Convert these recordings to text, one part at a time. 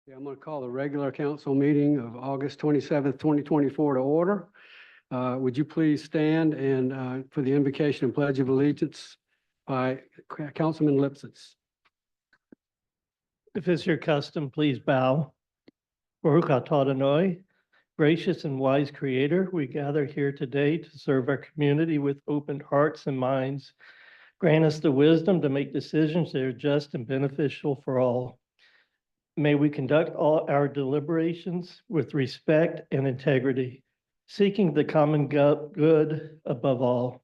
Yeah, I'm going to call the regular council meeting of August 27th, 2024 to order. Would you please stand and for the invocation and pledge of allegiance by Councilman Lipsitz. If it's your custom, please bow. Baruch atah Adonai, gracious and wise Creator, we gather here today to serve our community with open hearts and minds. Grant us the wisdom to make decisions that are just and beneficial for all. May we conduct all our deliberations with respect and integrity, seeking the common good above all.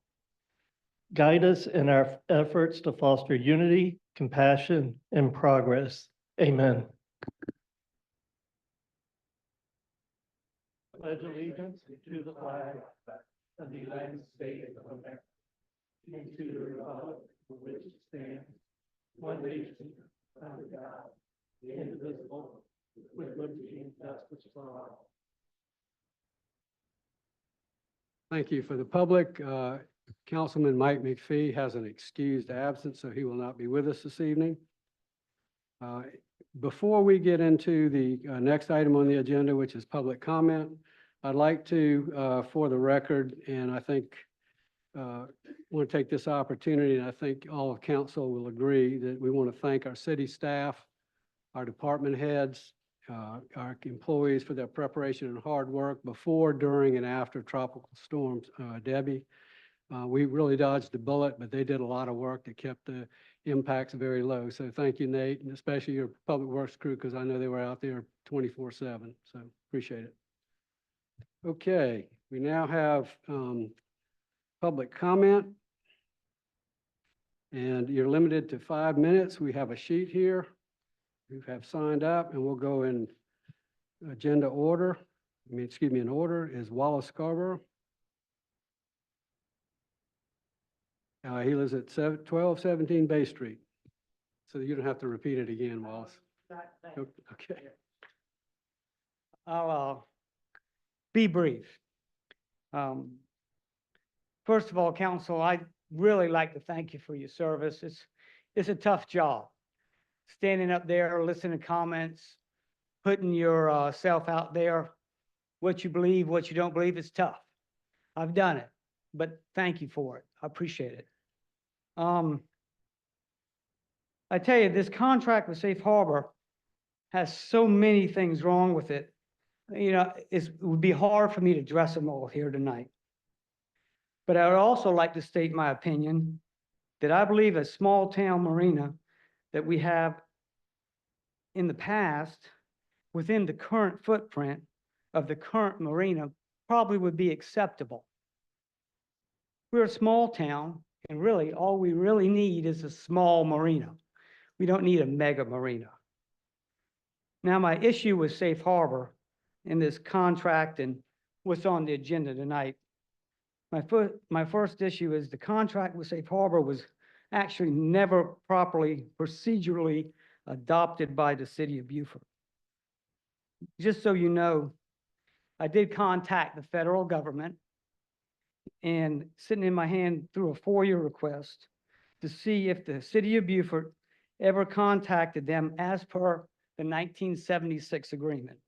Guide us in our efforts to foster unity, compassion, and progress. Amen. Pledge allegiance to the flag of the United States of America and to the republic for which it stands, one nation, under God, indivisible, with liberty and justice for all. Thank you. For the public, Councilman Mike McPhee has an excused absence, so he will not be with us this evening. Before we get into the next item on the agenda, which is public comment, I'd like to, for the record, and I think want to take this opportunity, and I think all of council will agree that we want to thank our city staff, our department heads, our employees for their preparation and hard work before, during, and after tropical storms Debbie. We really dodged the bullet, but they did a lot of work that kept the impacts very low. So thank you, Nate, and especially your public works crew, because I know they were out there 24/7. So appreciate it. Okay, we now have public comment. And you're limited to 5 minutes. We have a sheet here. You have signed up, and we'll go in agenda order. In order is Wallace Scarborough. He lives at 1217 Bay Street. So you don't have to repeat it again, Wallace. Okay. I'll be brief. First of all, council, I'd really like to thank you for your service. It's a tough job. Standing up there, listening to comments, putting yourself out there, what you believe, what you don't believe, it's tough. I've done it, but thank you for it. I appreciate it. I tell you, this contract with Safe Harbor has so many things wrong with it. You know, it would be hard for me to address them all here tonight. But I would also like to state my opinion that I believe a small town marina that we have in the past within the current footprint of the current marina probably would be acceptable. We're a small town, and really all we really need is a small marina. We don't need a mega marina. Now, my issue with Safe Harbor in this contract and what's on the agenda tonight, my first issue is the contract with Safe Harbor was actually never properly procedurally adopted by the city of Beaufort. Just so you know, I did contact the federal government and sitting in my hand through a FOIA request to see if the city of Beaufort ever contacted them as per the 1976 agreement.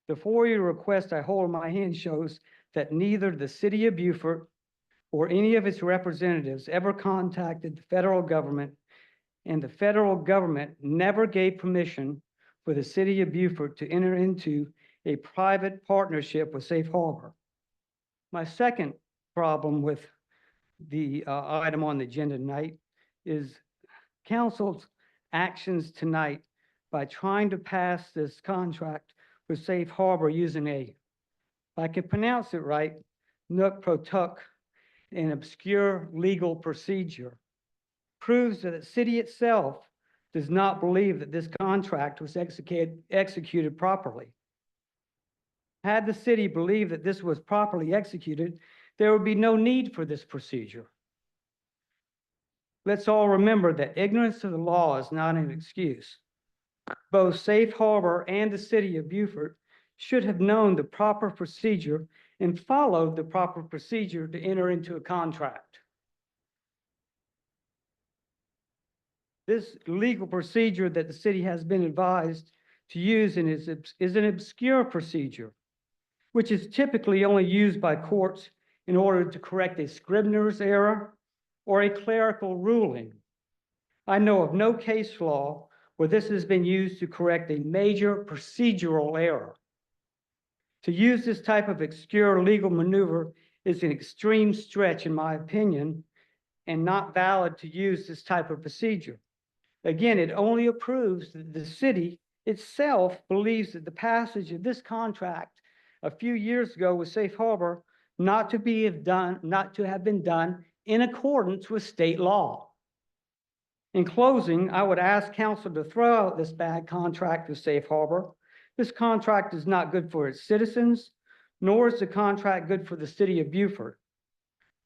The FOIA request I hold in my hand shows that neither the city of Beaufort or any of its representatives ever contacted the federal government, and the federal government never gave permission for the city of Beaufort to enter into a private partnership with Safe Harbor. My second problem with the item on the agenda tonight is council's actions tonight by trying to pass this contract with Safe Harbor using if I can pronounce it right, nunc pro tunc, an obscure legal procedure, proves that the city itself does not believe that this contract was executed properly. Had the city believed that this was properly executed, there would be no need for this procedure. Let's all remember that ignorance of the law is not an excuse. Both Safe Harbor and the city of Beaufort should have known the proper procedure and followed the proper procedure to enter into a contract. This legal procedure that the city has been advised to use and is an obscure procedure, which is typically only used by courts in order to correct a scrivener's error or a clerical ruling. I know of no case law where this has been used to correct a major procedural error. To use this type of obscure legal maneuver is an extreme stretch, in my opinion, and not valid to use this type of procedure. Again, it only approves that the city itself believes that the passage of this contract a few years ago with Safe Harbor not to have been done in accordance with state law. In closing, I would ask council to throw out this bad contract with Safe Harbor. This contract is not good for its citizens, nor is the contract good for the city of Beaufort.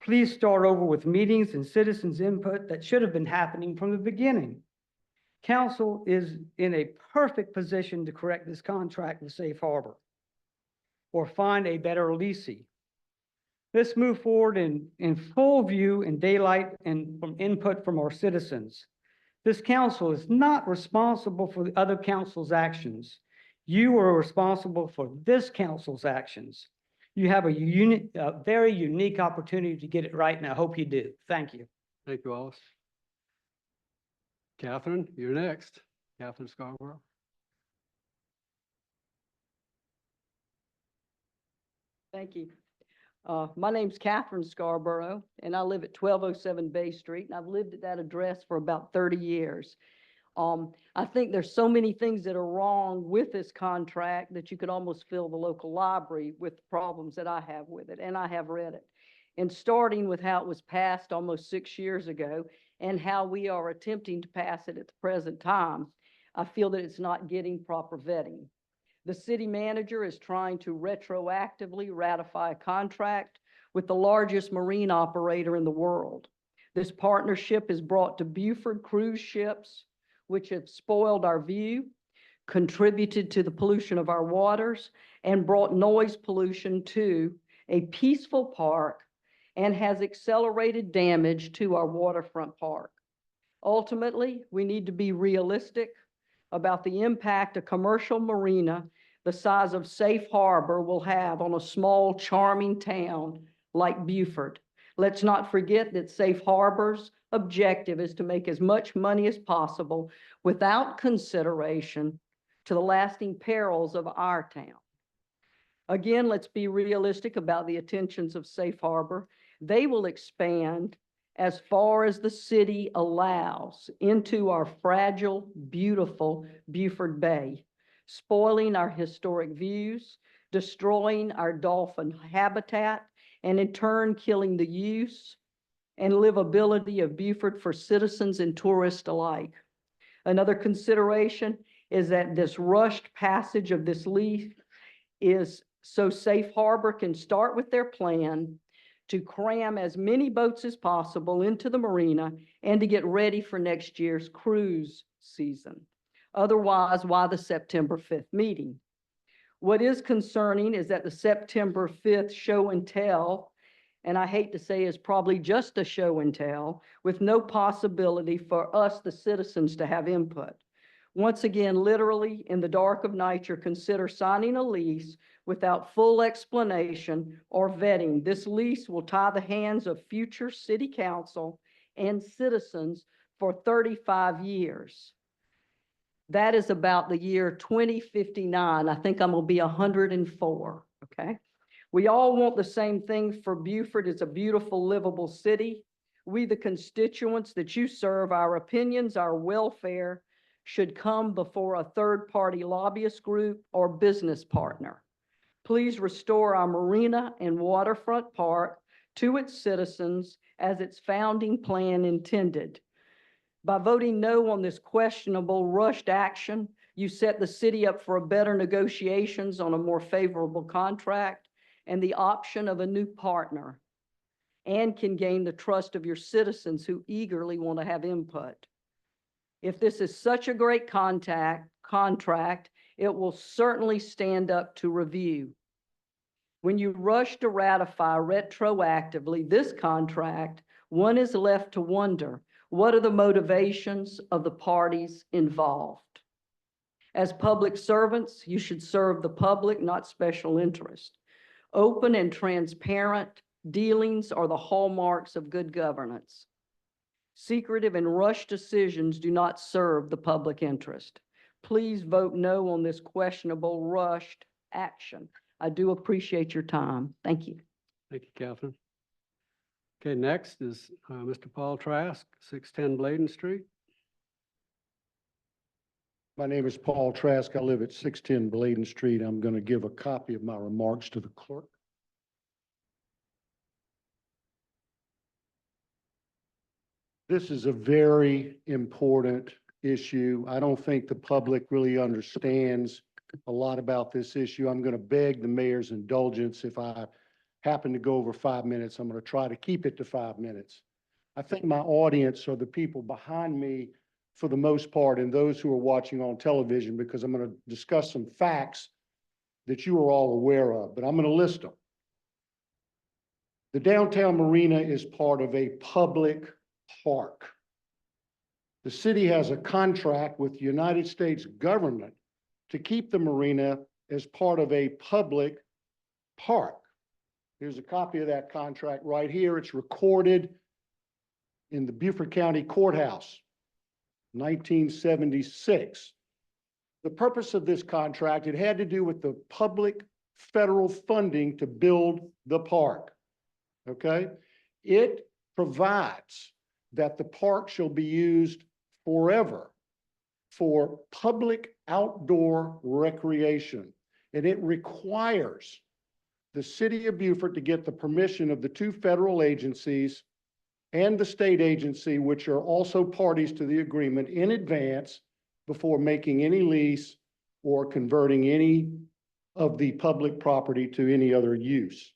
Please start over with meetings and citizens' input that should have been happening from the beginning. Council is in a perfect position to correct this contract with Safe Harbor or find a better leasing. Let's move forward in full view and daylight and from input from our citizens. This council is not responsible for the other council's actions. You are responsible for this council's actions. You have a very unique opportunity to get it right, and I hope you do. Thank you. Thank you, Wallace. Catherine, you're next. Catherine Scarborough. Thank you. My name's Catherine Scarborough, and I live at 1207 Bay Street, and I've lived at that address for about 30 years. I think there's so many things that are wrong with this contract that you could almost fill the local library with the problems that I have with it, and I have read it. And starting with how it was passed almost 6 years ago and how we are attempting to pass it at the present time, I feel that it's not getting proper vetting. The city manager is trying to retroactively ratify a contract with the largest marine operator in the world. This partnership has brought to Beaufort cruise ships, which have spoiled our view, contributed to the pollution of our waters, and brought noise pollution to a peaceful park and has accelerated damage to our waterfront park. Ultimately, we need to be realistic about the impact a commercial marina the size of Safe Harbor will have on a small, charming town like Beaufort. Let's not forget that Safe Harbor's objective is to make as much money as possible without consideration to the lasting perils of our town. Again, let's be realistic about the intentions of Safe Harbor. They will expand as far as the city allows into our fragile, beautiful Beaufort Bay, spoiling our historic views, destroying our dolphin habitat, and in turn killing the use and livability of Beaufort for citizens and tourists alike. Another consideration is that this rushed passage of this lease is so Safe Harbor can start with their plan to cram as many boats as possible into the marina and to get ready for next year's cruise season. Otherwise, why the September 5th meeting? What is concerning is that the September 5th show and tell, and I hate to say is probably just a show and tell, with no possibility for us, the citizens, to have input. Once again, literally in the dark of night, you're consider signing a lease without full explanation or vetting. This lease will tie the hands of future city council and citizens for 35 years. That is about the year 2059. I think I'm gonna be 104, okay? We all want the same thing for Beaufort. It's a beautiful, livable city. We, the constituents that you serve, our opinions, our welfare should come before a third-party lobbyist group or business partner. Please restore our marina and waterfront park to its citizens as its founding plan intended. By voting no on this questionable rushed action, you set the city up for a better negotiations on a more favorable contract and the option of a new partner, and can gain the trust of your citizens who eagerly want to have input. If this is such a great contract, it will certainly stand up to review. When you rush to ratify retroactively this contract, one is left to wonder, what are the motivations of the parties involved? As public servants, you should serve the public, not special interest. Open and transparent dealings are the hallmarks of good governance. Secretive and rushed decisions do not serve the public interest. Please vote no on this questionable rushed action. I do appreciate your time. Thank you. Thank you, Catherine. Okay, next is Mr. Paul Trask, 610 Bladen Street. My name is Paul Trask. I live at 610 Bladen Street. I'm going to give a copy of my remarks to the clerk. This is a very important issue. I don't think the public really understands a lot about this issue. I'm going to beg the mayor's indulgence. If I happen to go over 5 minutes, I'm going to try to keep it to 5 minutes. I think my audience are the people behind me for the most part, and those who are watching on television, because I'm going to discuss some facts that you are all aware of, but I'm going to list them. The downtown marina is part of a public park. The city has a contract with the United States government to keep the marina as part of a public park. Here's a copy of that contract right here. It's recorded in the Beaufort County Courthouse, 1976. The purpose of this contract, it had to do with the public federal funding to build the park, okay? It provides that the park shall be used forever for public outdoor recreation. And it requires the city of Beaufort to get the permission of the 2 federal agencies and the state agency, which are also parties to the agreement, in advance before making any lease or converting any of the public property to any other use.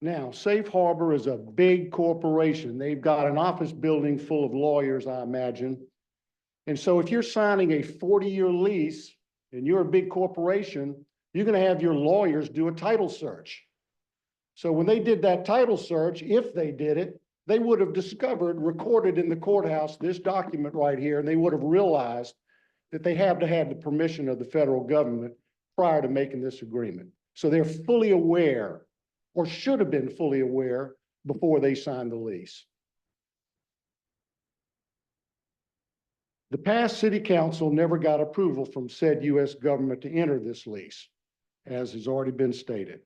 Now, Safe Harbor is a big corporation. They've got an office building full of lawyers, I imagine. And so if you're signing a 40-year lease and you're a big corporation, you're going to have your lawyers do a title search. So when they did that title search, if they did it, they would have discovered, recorded in the courthouse, this document right here, and they would have realized that they have to have the permission of the federal government prior to making this agreement. So they're fully aware, or should have been fully aware, before they signed the lease. The past city council never got approval from said U.S. government to enter this lease, as has already been stated.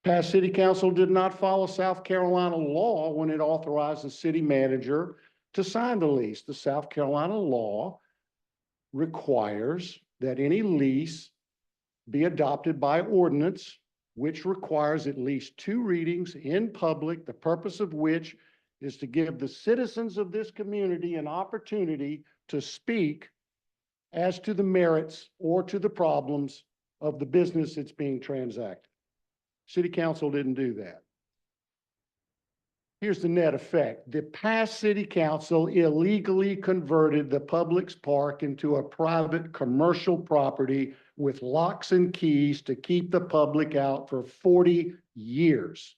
Past city council did not follow South Carolina law when it authorized the city manager to sign the lease. The South Carolina law requires that any lease be adopted by ordinance, which requires at least 2 readings in public, the purpose of which is to give the citizens of this community an opportunity to speak as to the merits or to the problems of the business that's being transacted. City council didn't do that. Here's the net effect. The past city council illegally converted the Publix Park into a private commercial property with locks and keys to keep the public out for 40 years,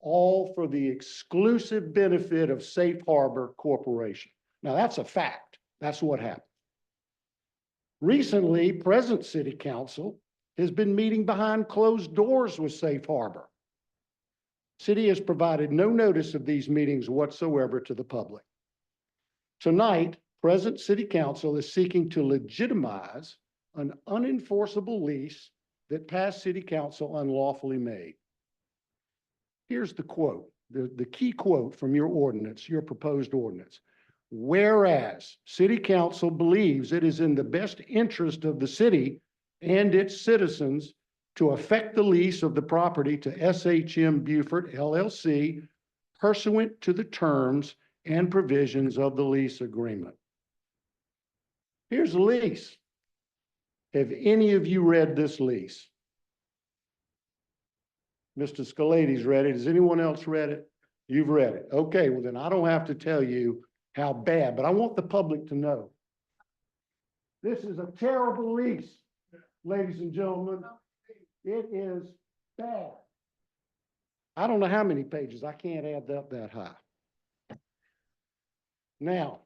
all for the exclusive benefit of Safe Harbor Corporation. Now, that's a fact. That's what happened. Recently, present city council has been meeting behind closed doors with Safe Harbor. City has provided no notice of these meetings whatsoever to the public. Tonight, present city council is seeking to legitimize an unenforceable lease that past city council unlawfully made. Here's the quote, the key quote from your ordinance, your proposed ordinance. Whereas city council believes it is in the best interest of the city and its citizens to effect the lease of the property to SHM Beaufort LLC pursuant to the terms and provisions of the lease agreement. Here's the lease. Have any of you read this lease? Mr. Scalati's read it. Has anyone else read it? You've read it. Okay, well then I don't have to tell you how bad, but I want the public to know. This is a terrible lease, ladies and gentlemen. It is bad. I don't know how many pages. I can't add up that high. Now,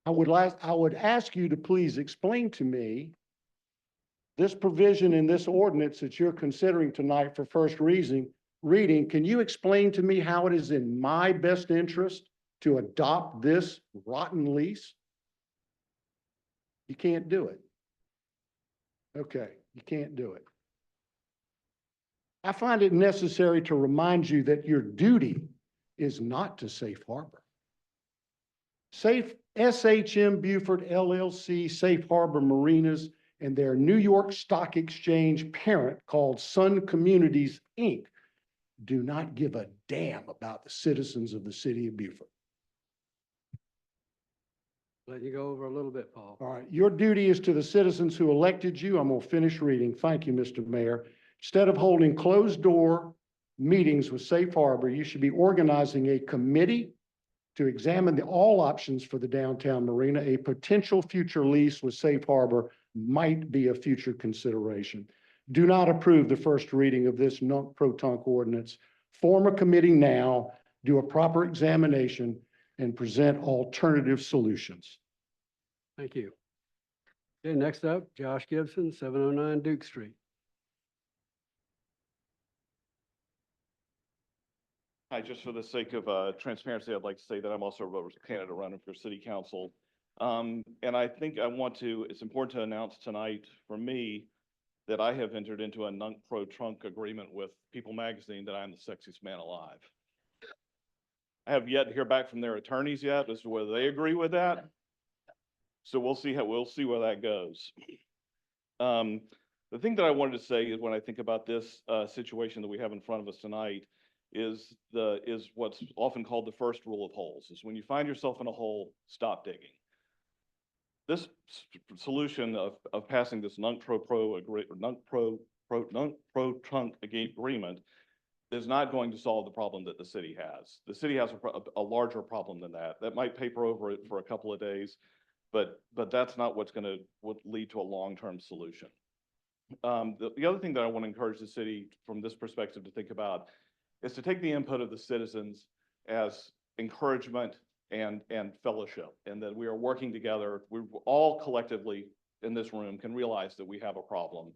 I would ask you to please explain to me this provision in this ordinance that you're considering tonight for first reading. Can you explain to me how it is in my best interest to adopt this rotten lease? You can't do it. Okay, you can't do it. I find it necessary to remind you that your duty is not to safe harbor. SHM Buford LLC, Safe Harbor Marinas, and their New York Stock Exchange parent called Sun Communities, Inc., do not give a damn about the citizens of the city of Buford. Let you go over a little bit, Paul. All right, your duty is to the citizens who elected you. I'm going to finish reading. Thank you, Mr. Mayor. Instead of holding closed-door meetings with Safe Harbor, you should be organizing a committee to examine all options for the downtown marina. A potential future lease with Safe Harbor might be a future consideration. Do not approve the first reading of this non-pro-tunc ordinance. Form a committee now, do a proper examination, and present alternative solutions. Thank you. Okay, next up, Josh Gibson, 709 Duke Street. Hi, just for the sake of transparency, I'd like to say that I'm also a candidate running for city council. And I think it's important to announce tonight for me that I have entered into a non-pro-trunk agreement with People Magazine that I'm the sexiest man alive. I have yet to hear back from their attorneys yet as to whether they agree with that. So we'll see where that goes. The thing that I wanted to say is when I think about this situation that we have in front of us tonight is what's often called the first rule of holes, is when you find yourself in a hole, stop digging. This solution of passing this non-pro-trunk agreement is not going to solve the problem that the city has. The city has a larger problem than that. That might paper over it for a couple of days, but that's not what's going to lead to a long-term solution. The other thing that I want to encourage the city from this perspective to think about is to take the input of the citizens as encouragement and fellowship, and that we are working together. We all collectively in this room can realize that we have a problem.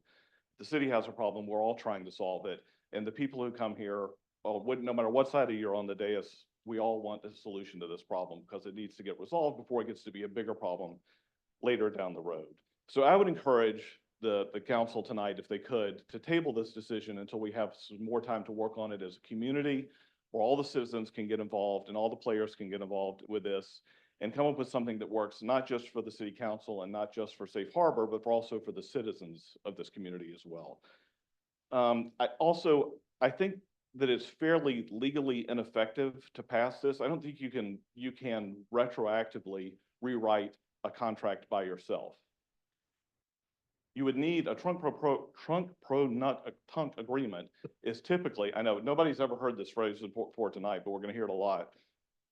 The city has a problem. We're all trying to solve it. And the people who come here, no matter what side of you're on the dais, we all want a solution to this problem because it needs to get resolved before it gets to be a bigger problem later down the road. So I would encourage the council tonight, if they could, to table this decision until we have some more time to work on it as a community, where all the citizens can get involved and all the players can get involved with this and come up with something that works not just for the city council and not just for Safe Harbor, but also for the citizens of this community as well. I think that it's fairly legally ineffective to pass this. I don't think you can retroactively rewrite a contract by yourself. You would need a trunk agreement is typically, I know nobody's ever heard this phrase before tonight, but we're going to hear it a lot.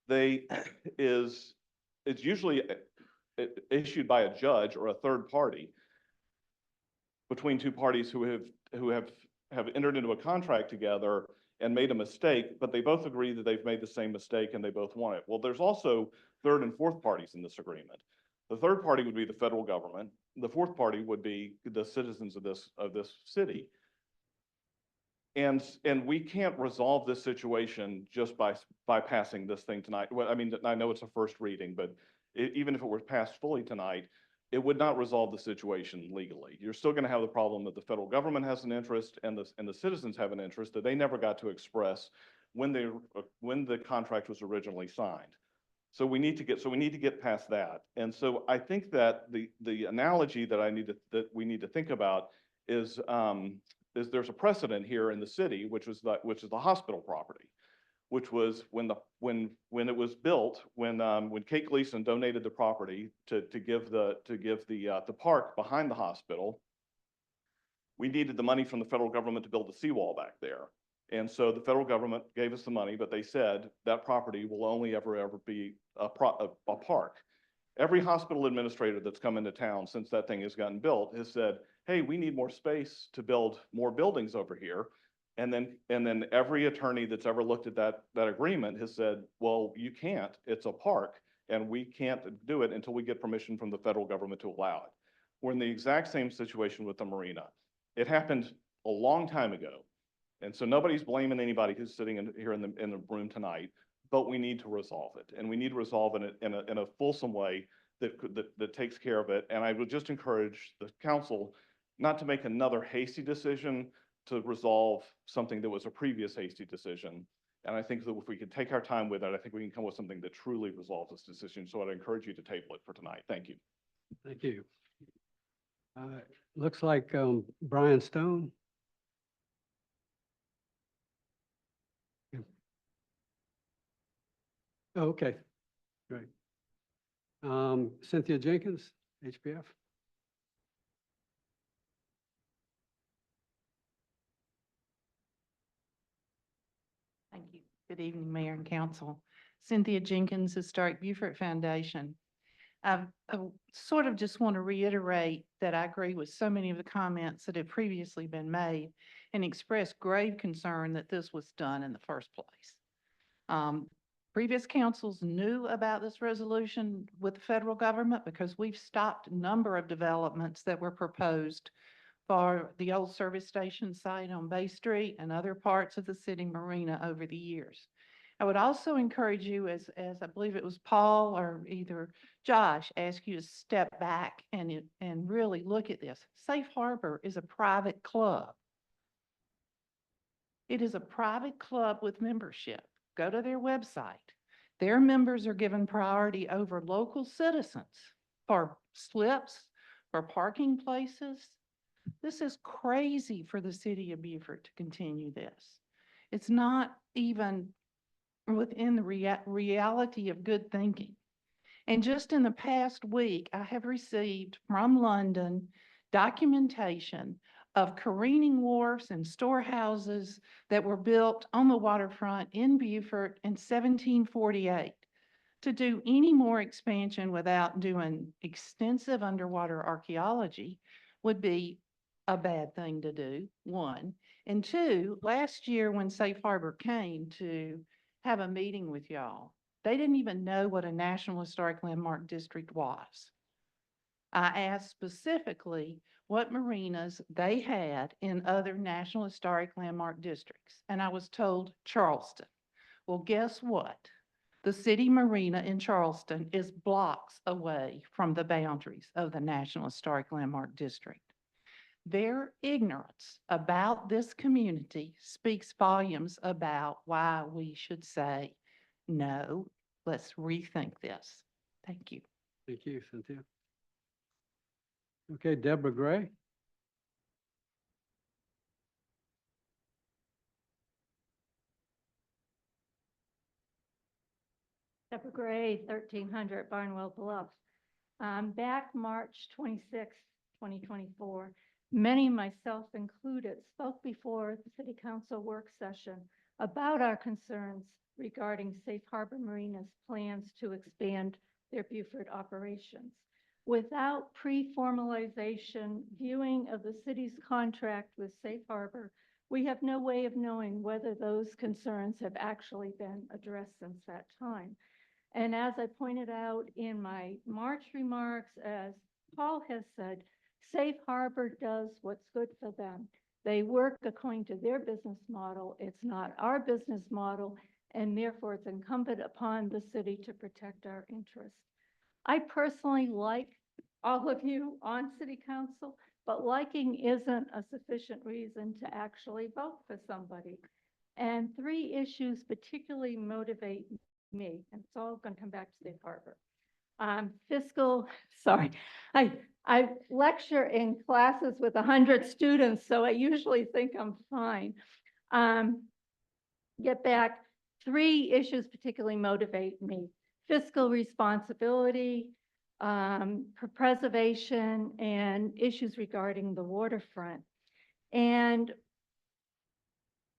It's usually issued by a judge or a third party between two parties who have entered into a contract together and made a mistake, but they both agree that they've made the same mistake and they both want it. Well, there's also third and fourth parties in this agreement. The third party would be the federal government. The fourth party would be the citizens of this city. And we can't resolve this situation just by passing this thing tonight. Well, I mean, I know it's a first reading, but even if it were passed fully tonight, it would not resolve the situation legally. You're still going to have the problem that the federal government has an interest and the citizens have an interest that they never got to express when the contract was originally signed. So we need to get past that. And so I think that the analogy that we need to think about is there's a precedent here in the city, which is the hospital property, which was when it was built, when Kate Gleason donated the property to give the park behind the hospital. We needed the money from the federal government to build the seawall back there. And so the federal government gave us the money, but they said that property will only ever be a park. Every hospital administrator that's come into town since that thing has gotten built has said, hey, we need more space to build more buildings over here. And then every attorney that's ever looked at that agreement has said, well, you can't, it's a park. and we can't do it until we get permission from the federal government to allow it. We're in the exact same situation with the marina. It happened a long time ago. And so nobody's blaming anybody who's sitting here in the room tonight, but we need to resolve it. And we need to resolve it in a fulsome way that takes care of it. And I would just encourage the council not to make another hasty decision to resolve something that was a previous hasty decision. And I think that if we could take our time with it, I think we can come with something that truly resolves this decision. So I'd encourage you to table it for tonight. Thank you. Thank you. Looks like Brian Stone. Oh, okay, great. Cynthia Jenkins, HPF. Thank you. Good evening, Mayor and Council. Cynthia Jenkins, Historic Beaufort Foundation. I sort of just want to reiterate that I agree with so many of the comments that have previously been made and express grave concern that this was done in the first place. Previous councils knew about this resolution with the federal government because we've stopped a number of developments that were proposed for the old service station site on Bay Street and other parts of the city marina over the years. I would also encourage you, as I believe it was Paul or either Josh, ask you to step back and really look at this. Safe Harbor is a private club. It is a private club with membership. Go to their website. Their members are given priority over local citizens for slips, for parking places. This is crazy for the city of Beaufort to continue this. It's not even within the reality of good thinking. And just in the past week, I have received from London documentation of careening wharfs and storehouses that were built on the waterfront in Beaufort in 1748. To do any more expansion without doing extensive underwater archaeology would be a bad thing to do, one. And two, last year when Safe Harbor came to have a meeting with y'all, they didn't even know what a National Historic Landmark District was. I asked specifically what marinas they had in other National Historic Landmark Districts, and I was told Charleston. Well, guess what? The city marina in Charleston is blocks away from the boundaries of the National Historic Landmark District. Their ignorance about this community speaks volumes about why we should say, no, let's rethink this. Thank you. Thank you, Cynthia. Okay, Deborah Gray. Deborah Gray, 1300 Barnwell Bluff. Back March 26, 2024, many, myself included, spoke before the City Council work session about our concerns regarding Safe Harbor Marina's plans to expand their Beaufort operations. Without pre-formalization viewing of the city's contract with Safe Harbor, we have no way of knowing whether those concerns have actually been addressed since that time. And as I pointed out in my March remarks, as Paul has said, Safe Harbor does what's good for them. They work according to their business model. It's not our business model, and therefore it's incumbent upon the city to protect our interests. I personally like all of you on City Council, but liking isn't a sufficient reason to actually vote for somebody. And three issues particularly motivate me, and it's all going to come back to Safe Harbor. I lecture in classes with 100 students, so I usually think I'm fine. Get back, three issues particularly motivate me: fiscal responsibility, preservation, and issues regarding the waterfront. And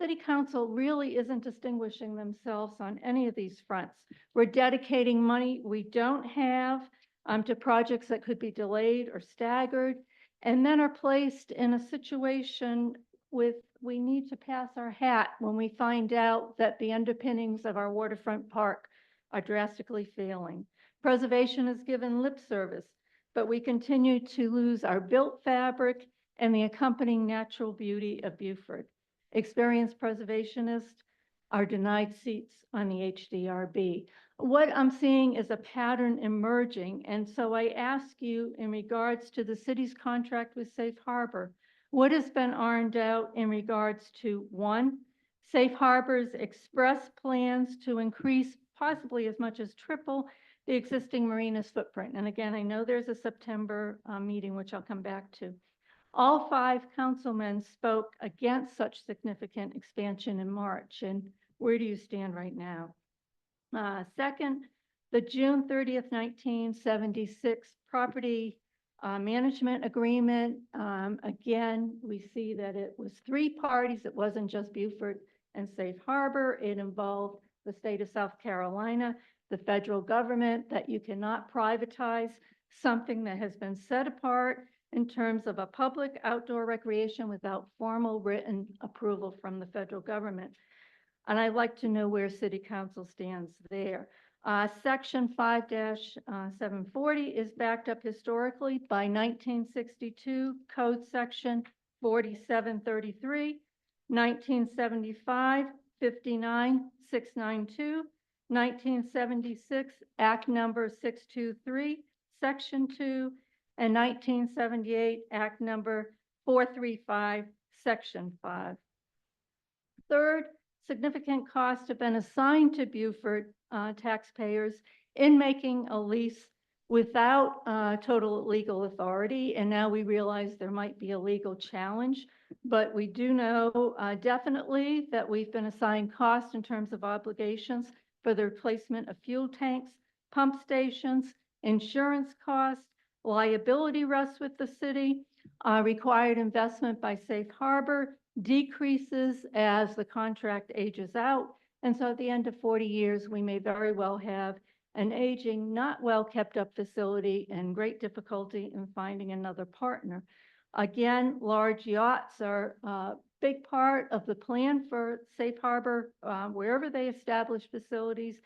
City Council really isn't distinguishing themselves on any of these fronts. We're dedicating money we don't have to projects that could be delayed or staggered, and then are placed in a situation with we need to pass our hat when we find out that the underpinnings of our waterfront park are drastically failing. Preservation is given lip service, but we continue to lose our built fabric and the accompanying natural beauty of Beaufort. Experienced preservationists are denied seats on the HDRB. What I'm seeing is a pattern emerging, and so I ask you in regards to the city's contract with Safe Harbor, what has been ironed out in regards to, one, Safe Harbor's express plans to increase possibly as much as triple the existing marina's footprint? And again, I know there's a September meeting, which I'll come back to. All 5 councilmen spoke against such significant expansion in March. And where do you stand right now? Second, the June 30th, 1976 property management agreement. Again, we see that it was 3 parties. It wasn't just Beaufort and Safe Harbor. It involved the state of South Carolina, the federal government, that you cannot privatize something that has been set apart in terms of a public outdoor recreation without formal written approval from the federal government. And I'd like to know where City Council stands there. Section 5-740 is backed up historically by 1962 Code Section 4733, 1975 59692, 1976 Act Number 623, Section 2, and 1978 Act Number 435, Section 5. Third, significant costs have been assigned to Beaufort taxpayers in making a lease without total legal authority. And now we realize there might be a legal challenge, but we do know definitely that we've been assigned costs in terms of obligations for the replacement of fuel tanks, pump stations, insurance costs, liability rests with the city, required investment by Safe Harbor decreases as the contract ages out. And so at the end of 40 years, we may very well have an aging, not well kept up facility and great difficulty in finding another partner. Again, large yachts are a big part of the plan for Safe Harbor, wherever they establish facilities.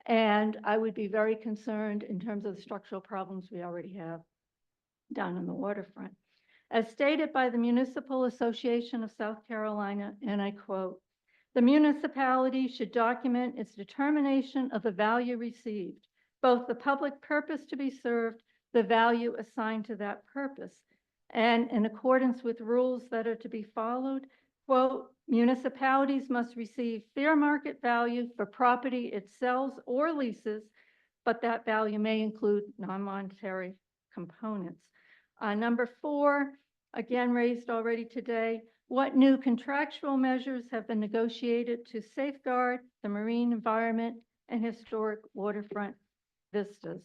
And I would be very concerned in terms of the structural problems we already have down on the waterfront. As stated by the Municipal Association of South Carolina, and I quote, "The municipality should document its determination of the value received, both the public purpose to be served, the value assigned to that purpose, and in accordance with rules that are to be followed, quote, municipalities must receive fair market value for property it sells or leases, but that value may include non-monetary components." Number 4, again raised already today, what new contractual measures have been negotiated to safeguard the marine environment and historic waterfront vistas?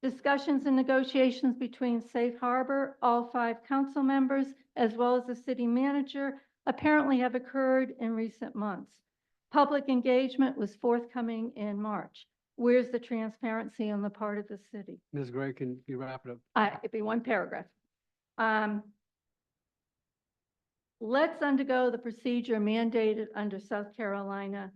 Discussions and negotiations between Safe Harbor, all 5 council members, as well as the city manager, apparently have occurred in recent months. Public engagement was forthcoming in March. Where's the transparency on the part of the city? Ms. Gray, can you wrap it up? It'd be 1 paragraph. Let's undergo the procedure mandated under South Carolina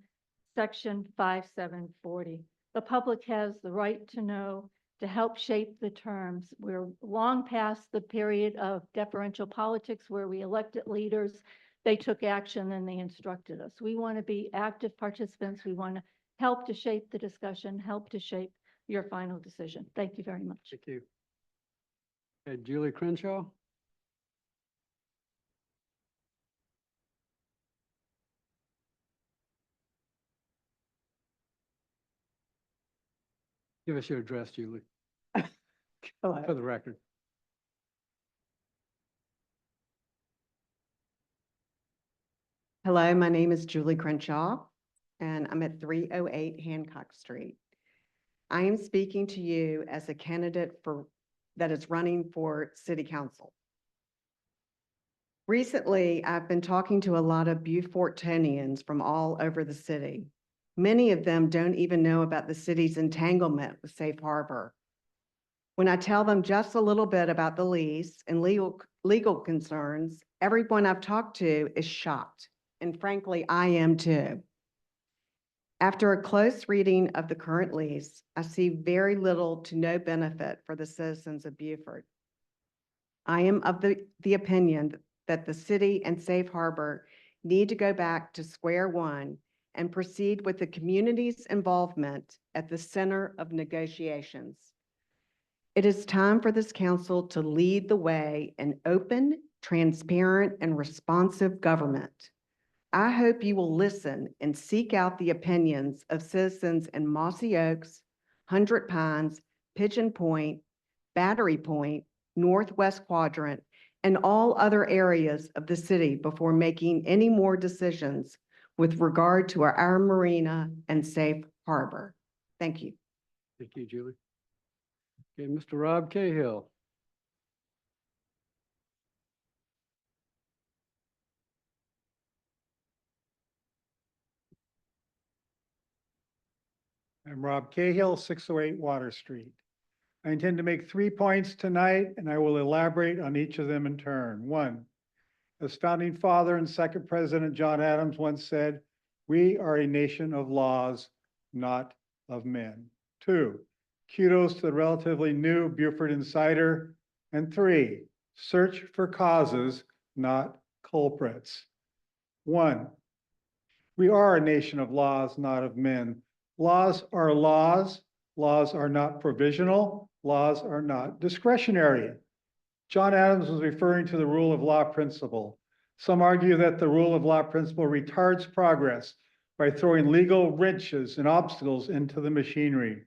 Section 5740. The public has the right to know, to help shape the terms. We're long past the period of deferential politics where we elected leaders, they took action, and they instructed us. We want to be active participants. We want to help to shape the discussion, help to shape your final decision. Thank you very much. Thank you. Okay, Julie Crenshaw? Give us your address, Julie, Hello. for the record. Hello, my name is Julie Crenshaw, and I'm at 308 Hancock Street. I am speaking to you as a candidate that is running for city council. Recently, I've been talking to a lot of Beaufortonians from all over the city. Many of them don't even know about the city's entanglement with Safe Harbor. When I tell them just a little bit about the lease and legal concerns, everyone I've talked to is shocked. And frankly, I am too. After a close reading of the current lease, I see very little to no benefit for the citizens of Beaufort. I am of the opinion that the city and Safe Harbor need to go back to square one and proceed with the community's involvement at the center of negotiations. It is time for this council to lead the way in open, transparent, and responsive government. I hope you will listen and seek out the opinions of citizens in Mossy Oaks, Hundred Pines, Pigeon Point, Battery Point, Northwest Quadrant, and all other areas of the city before making any more decisions with regard to our marina and Safe Harbor. Thank you. Thank you, Julie. Okay, Mr. Rob Cahill. I'm Rob Cahill, 608 Water Street. I intend to make 3 points tonight, and I will elaborate on each of them in turn. One, as founding father and second president John Adams once said, we are a nation of laws, not of men. Two, kudos to the relatively new Beaufort Insider. And three, search for causes, not culprits. One, we are a nation of laws, not of men. Laws are laws. Laws are not provisional. Laws are not discretionary. John Adams was referring to the rule of law principle. Some argue that the rule of law principle retards progress by throwing legal wrenches and obstacles into the machinery.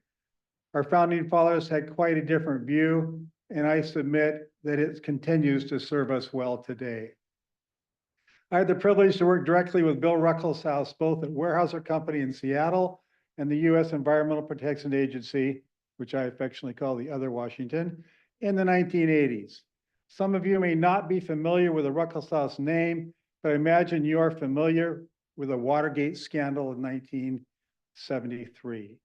Our founding fathers had quite a different view, and I submit that it continues to serve us well today. I had the privilege to work directly with Bill Ruckelshaus, both at Weyerhaeuser Company in Seattle and the U.S. Environmental Protection Agency, which I affectionately call the other Washington, in the 1980s. Some of you may not be familiar with the Ruckelshaus name, but I imagine you are familiar with the Watergate scandal in 1973.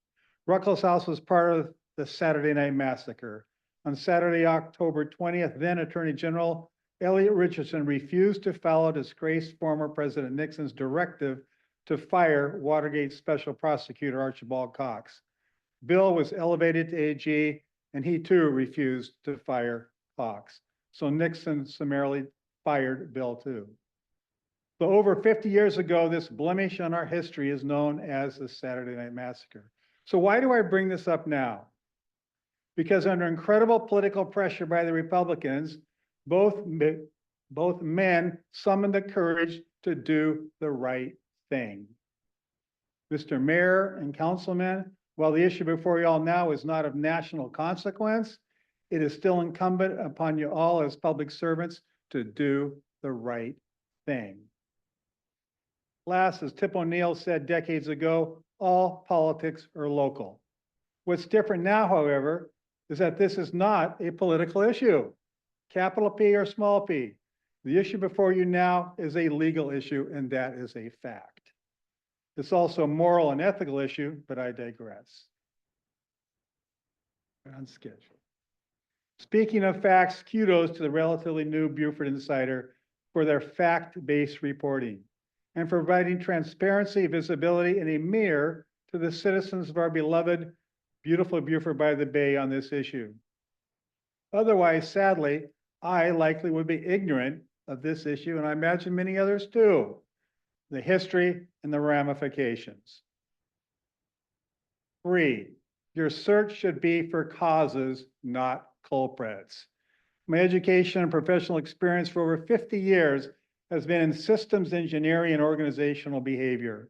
Ruckelshaus was part of the Saturday Night Massacre. On Saturday, October 20th, then Attorney General Elliot Richardson refused to follow disgraced former President Nixon's directive to fire Watergate Special Prosecutor Archibald Cox. Bill was elevated to AG, and he too refused to fire Cox. So Nixon summarily fired Bill too. But over 50 years ago, this blemish on our history is known as the Saturday Night Massacre. So why do I bring this up now? Because under incredible political pressure by the Republicans, both men summoned the courage to do the right thing. Mr. Mayor and councilmen, while the issue before you all now is not of national consequence, it is still incumbent upon you all as public servants to do the right thing. Last, as Tip O'Neill said decades ago, all politics are local. What's different now, however, is that this is not a political issue, capital P or small p. The issue before you now is a legal issue, and that is a fact. It's also a moral and ethical issue, but I digress. On schedule. Speaking of facts, kudos to the relatively new Beaufort Insider for their fact-based reporting and providing transparency, visibility, and a mirror to the citizens of our beloved, beautiful Beaufort by the Bay on this issue. Otherwise, sadly, I likely would be ignorant of this issue, and I imagine many others too, the history and the ramifications. 3, your search should be for causes, not culprits. My education and professional experience for over 50 years has been in systems engineering and organizational behavior.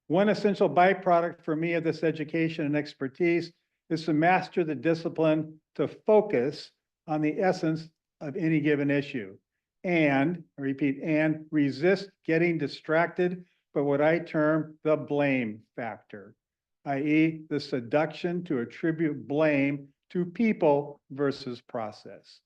One essential byproduct for me of this education and expertise is to master the discipline to focus on the essence of any given issue. And, I repeat, and resist getting distracted by what I term the blame factor, i.e. the seduction to attribute blame to people versus process.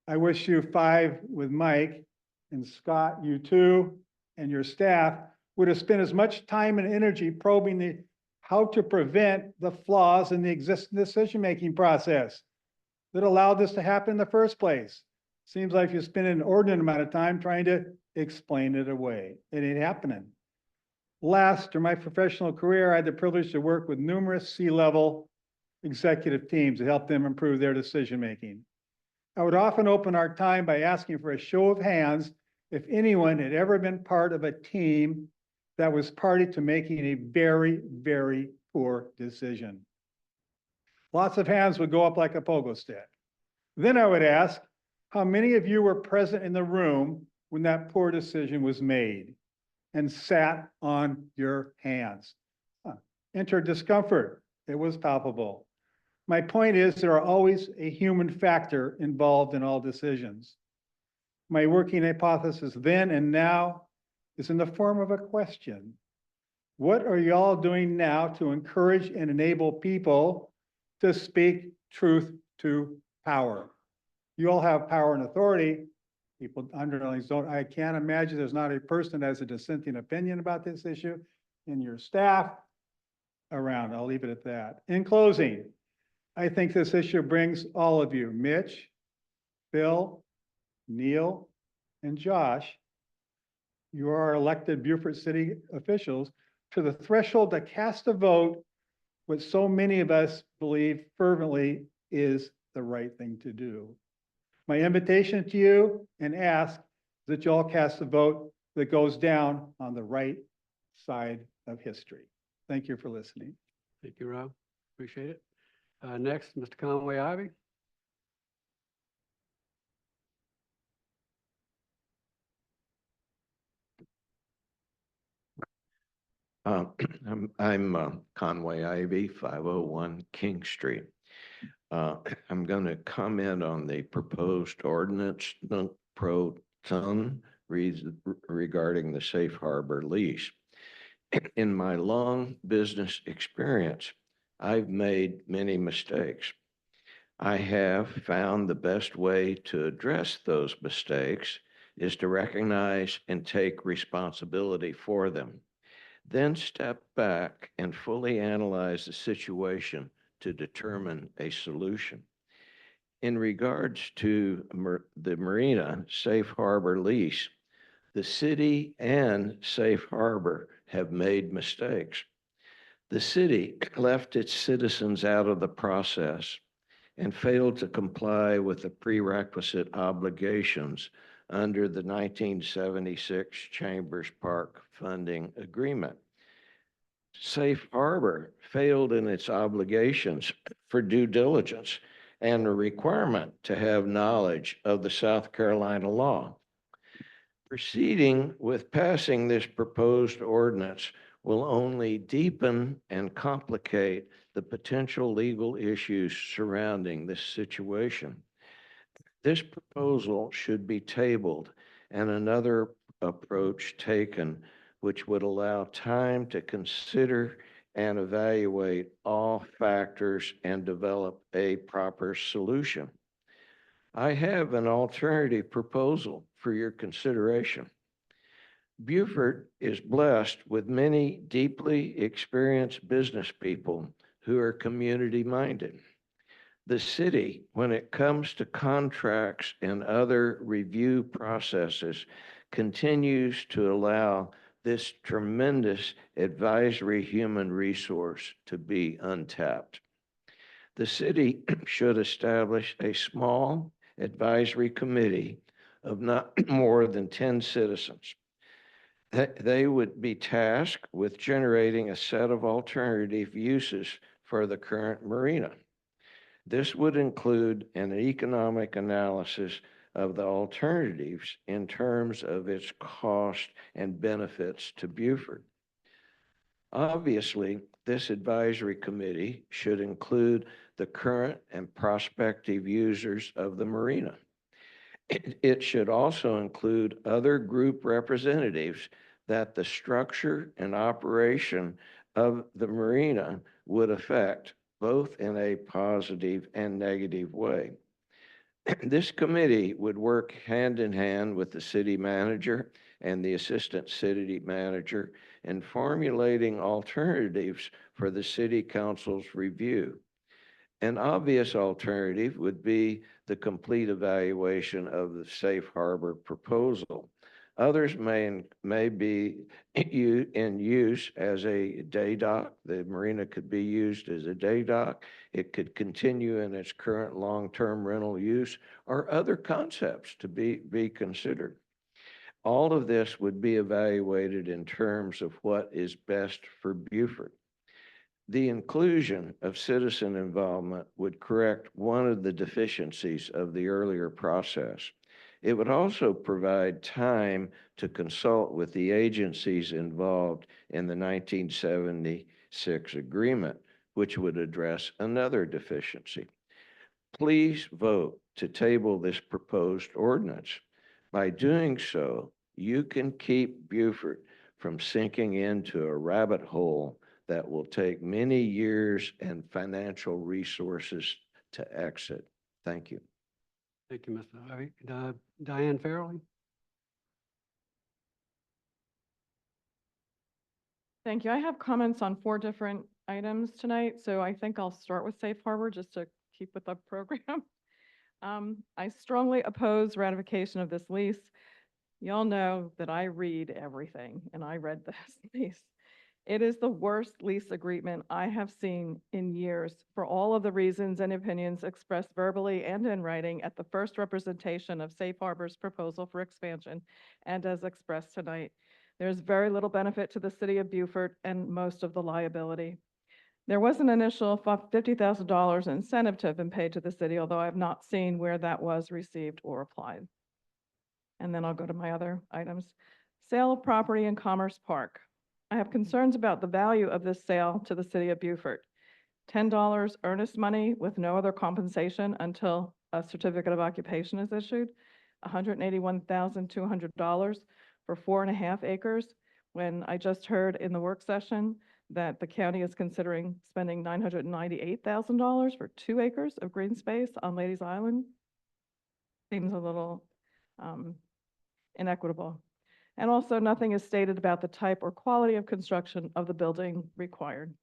I wish you 5 with Mike and Scott, you too, and your staff would have spent as much time and energy probing how to prevent the flaws in the existing decision-making process that allowed this to happen in the first place. Seems like you spend an inordinate amount of time trying to explain it away. It ain't happening. Last, during my professional career, I had the privilege to work with numerous C-level executive teams to help them improve their decision-making. I would often open our time by asking for a show of hands if anyone had ever been part of a team that was party to making a very, very poor decision. Lots of hands would go up like a pogo stick. Then I would ask, how many of you were present in the room when that poor decision was made and sat on your hands? Enter discomfort. It was palpable. My point is there are always a human factor involved in all decisions. My working hypothesis then and now is in the form of a question. What are y'all doing now to encourage and enable people to speak truth to power? You all have power and authority. People underlings don't. I can't imagine there's not a person that has a dissenting opinion about this issue in your staff around. I'll leave it at that. In closing, I think this issue brings all of you, Mitch, Bill, Neil, and Josh, you are elected Beaufort City officials, to the threshold to cast a vote, what so many of us believe fervently is the right thing to do. My invitation to you and ask that you all cast a vote that goes down on the right side of history. Thank you for listening. Thank you, Rob. Appreciate it. Next, Mr. Conway Ivy. I'm Conway Ivy, 501 King Street. I'm going to comment on the proposed ordinance pro ton regarding the safe harbor lease. In my long business experience, I've made many mistakes. I have found the best way to address those mistakes is to recognize and take responsibility for them. Then step back and fully analyze the situation to determine a solution. In regards to the marina safe harbor lease, the city and safe harbor have made mistakes. The city left its citizens out of the process and failed to comply with the prerequisite obligations under the 1976 Chambers Park funding agreement. Safe Harbor failed in its obligations for due diligence and a requirement to have knowledge of the South Carolina law. Proceeding with passing this proposed ordinance will only deepen and complicate the potential legal issues surrounding this situation. This proposal should be tabled and another approach taken, which would allow time to consider and evaluate all factors and develop a proper solution. I have an alternative proposal for your consideration. Beaufort is blessed with many deeply experienced business people who are community-minded. The city, when it comes to contracts and other review processes, continues to allow this tremendous advisory human resource to be untapped. The city should establish a small advisory committee of not more than 10 citizens. They would be tasked with generating a set of alternative uses for the current marina. This would include an economic analysis of the alternatives in terms of its cost and benefits to Beaufort. Obviously, this advisory committee should include the current and prospective users of the marina. It should also include other group representatives that the structure and operation of the marina would affect, both in a positive and negative way. This committee would work hand in hand with the city manager and the assistant city manager in formulating alternatives for the city council's review. An obvious alternative would be the complete evaluation of the safe harbor proposal. Others may be in use as a day dock. The marina could be used as a day dock. It could continue in its current long-term rental use or other concepts to be considered. All of this would be evaluated in terms of what is best for Beaufort. The inclusion of citizen involvement would correct one of the deficiencies of the earlier process. It would also provide time to consult with the agencies involved in the 1976 agreement, which would address another deficiency. Please vote to table this proposed ordinance. By doing so, you can keep Beaufort from sinking into a rabbit hole that will take many years and financial resources to exit. Thank you. Thank you, Mr. Ivy. Diane Farrelly? Thank you. I have comments on 4 different items tonight, so I think I'll start with Safe Harbor just to keep with the program. I strongly oppose ratification of this lease. Y'all know that I read everything, and I read this lease. It is the worst lease agreement I have seen in years for all of the reasons and opinions expressed verbally and in writing at the first representation of Safe Harbor's proposal for expansion and as expressed tonight. There's very little benefit to the city of Beaufort and most of the liability. There was an initial $50,000 incentive to have been paid to the city, although I have not seen where that was received or applied. And then I'll go to my other items. Sale of property in Commerce Park. I have concerns about the value of this sale to the city of Beaufort. $10 earnest money with no other compensation until a certificate of occupation is issued. $181,200 for 4.5 acres, when I just heard in the work session that the county is considering spending $998,000 for 2 acres of green space on Ladies Island. Seems a little inequitable. And also, nothing is stated about the type or quality of construction of the building required.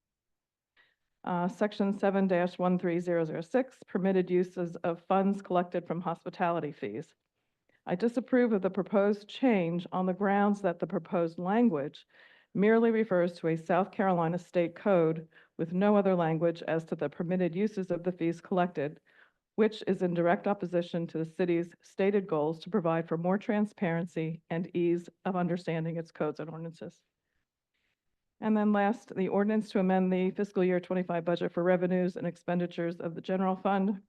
Section 7-13006, permitted uses of funds collected from hospitality fees. I disapprove of the proposed change on the grounds that the proposed language merely refers to a South Carolina state code with no other language as to the permitted uses of the fees collected, which is in direct opposition to the city's stated goals to provide for more transparency and ease of understanding its codes and ordinances. And then last, the ordinance to amend the fiscal year 25 budget for revenues and expenditures of the general fund.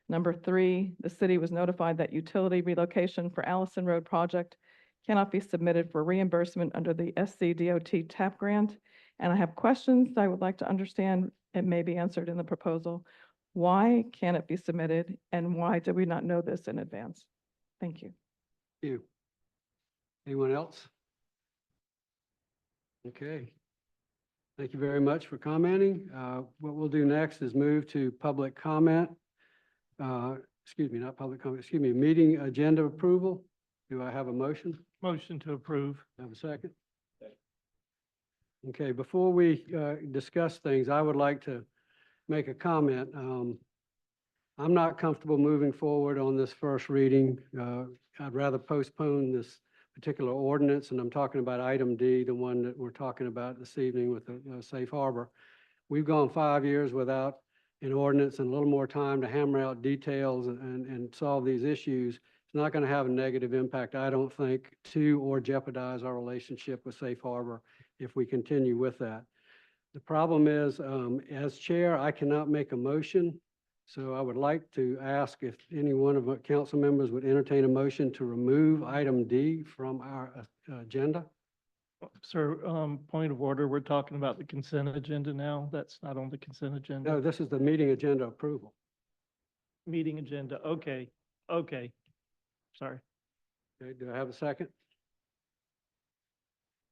Number 3, the city was notified that utility relocation for Allison Road project cannot be submitted for reimbursement under the SCDOT TAP grant. And I have questions I would like to understand. It may be answered in the proposal. Why can't it be submitted, and why did we not know this in advance? Thank you. Thank you. Anyone else? Okay. Thank you very much for commenting. What we'll do next is move to public comment. Excuse me, not public comment, excuse me, meeting agenda approval. Do I have a motion? Motion to approve. Have a second? Okay, before we discuss things, I would like to make a comment. I'm not comfortable moving forward on this first reading. I'd rather postpone this particular ordinance, and I'm talking about item D, the one that we're talking about this evening with the Safe Harbor. We've gone 5 years without an ordinance and a little more time to hammer out details and solve these issues. It's not going to have a negative impact, I don't think, to or jeopardize our relationship with Safe Harbor if we continue with that. The problem is, as chair, I cannot make a motion. So I would like to ask if any one of the council members would entertain a motion to remove item D from our agenda. Sir, point of order, we're talking about the consent agenda now. That's not on the consent agenda. No, this is the meeting agenda approval. Meeting agenda. Okay. Okay. Sorry. Okay, do I have a second?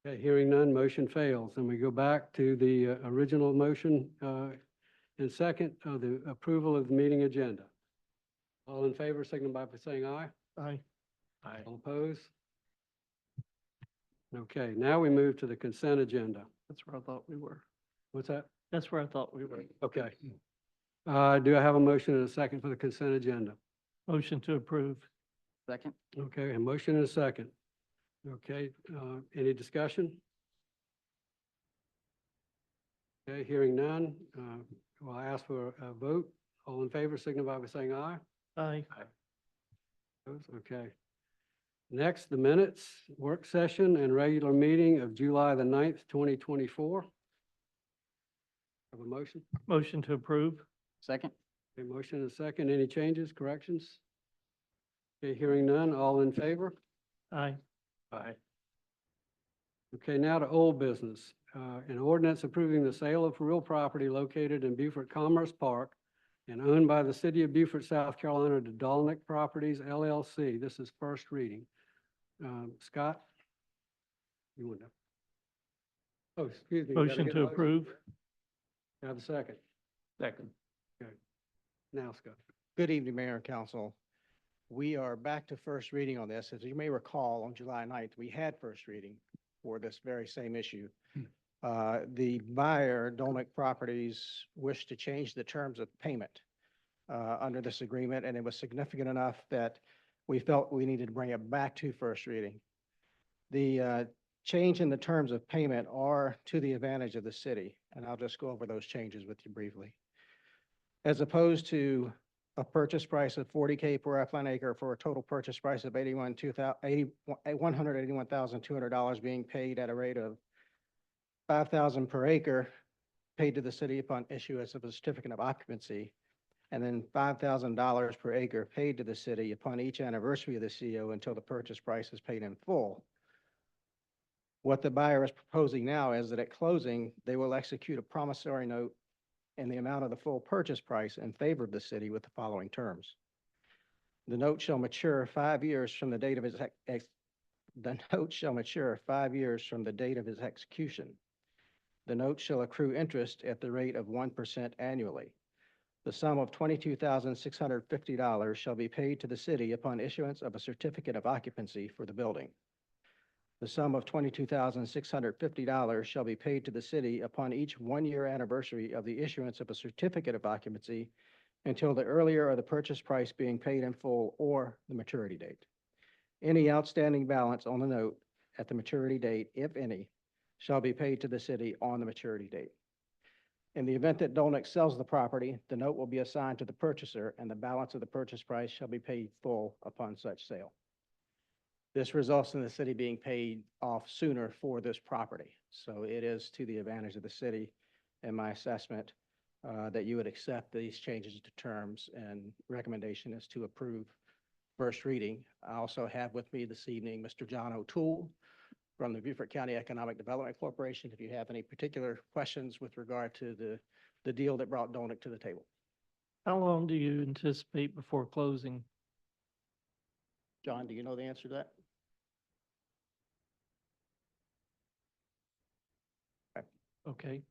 Okay, hearing none, motion fails. And we go back to the original motion and second of the approval of the meeting agenda. All in favor, signify by saying aye. Aye. Aye. All opposed? Okay, now we move to the consent agenda. That's where I thought we were. What's that? That's where I thought we were. Okay. Do I have a motion and a second for the consent agenda? Motion to approve. Second. Okay, a motion and a second. Okay, any discussion? Okay, hearing none, well, I ask for a vote. All in favor, signify by saying aye. Aye. Opposed? Okay. Next, the minutes, work session and regular meeting of July the 9th, 2024. Have a motion? Motion to approve. Second? A motion and a second. Any changes, corrections? Okay, hearing none. All in favor? Aye. Aye. Okay, now to old business. An ordinance approving the sale of real property located in Beaufort Commerce Park and owned by the city of Beaufort, South Carolina to Dolnick Properties LLC. This is first reading. Scott? You want to? Oh, excuse me. we gotta Motion get a to approve. Have a second. Second. Okay. Now, Scott. Good evening, Mayor and Council. We are back to first reading on this. As you may recall, on July 9th, we had first reading for this very same issue. The buyer, Dolnick Properties, wished to change the terms of payment under this agreement, and it was significant enough that we felt we needed to bring it back to first reading. The change in the terms of payment are to the advantage of the city, and I'll just go over those changes with you briefly. As opposed to a purchase price of $40K per upland acre for a total purchase price of $181,200 being paid at a rate of $5,000 per acre paid to the city upon issuance of a certificate of occupancy, and then $5,000 per acre paid to the city upon each anniversary of the CO until the purchase price is paid in full. What the buyer is proposing now is that at closing, they will execute a promissory note in the amount of the full purchase price in favor of the city with the following terms. The note shall mature 5 years from the date of its the note shall mature 5 years from the date of its execution. The note shall accrue interest at the rate of 1% annually. The sum of $22,650 shall be paid to the city upon issuance of a certificate of occupancy for the building. The sum of $22,650 shall be paid to the city upon each one-year anniversary of the issuance of a certificate of occupancy until the earlier of the purchase price being paid in full or the maturity date. Any outstanding balance on the note at the maturity date, if any, shall be paid to the city on the maturity date. In the event that Dolnick sells the property, the note will be assigned to the purchaser and the balance of the purchase price shall be paid full upon such sale. This results in the city being paid off sooner for this property. So it is to the advantage of the city, in my assessment, that you would accept these changes to terms, and recommendation is to approve first reading. I also have with me this evening Mr. John O'Toole from the Beaufort County Economic Development Corporation, if you have any particular questions with regard to the deal that brought Dolnick to the table. How long do you anticipate before closing? John, do you know the answer to that? Okay.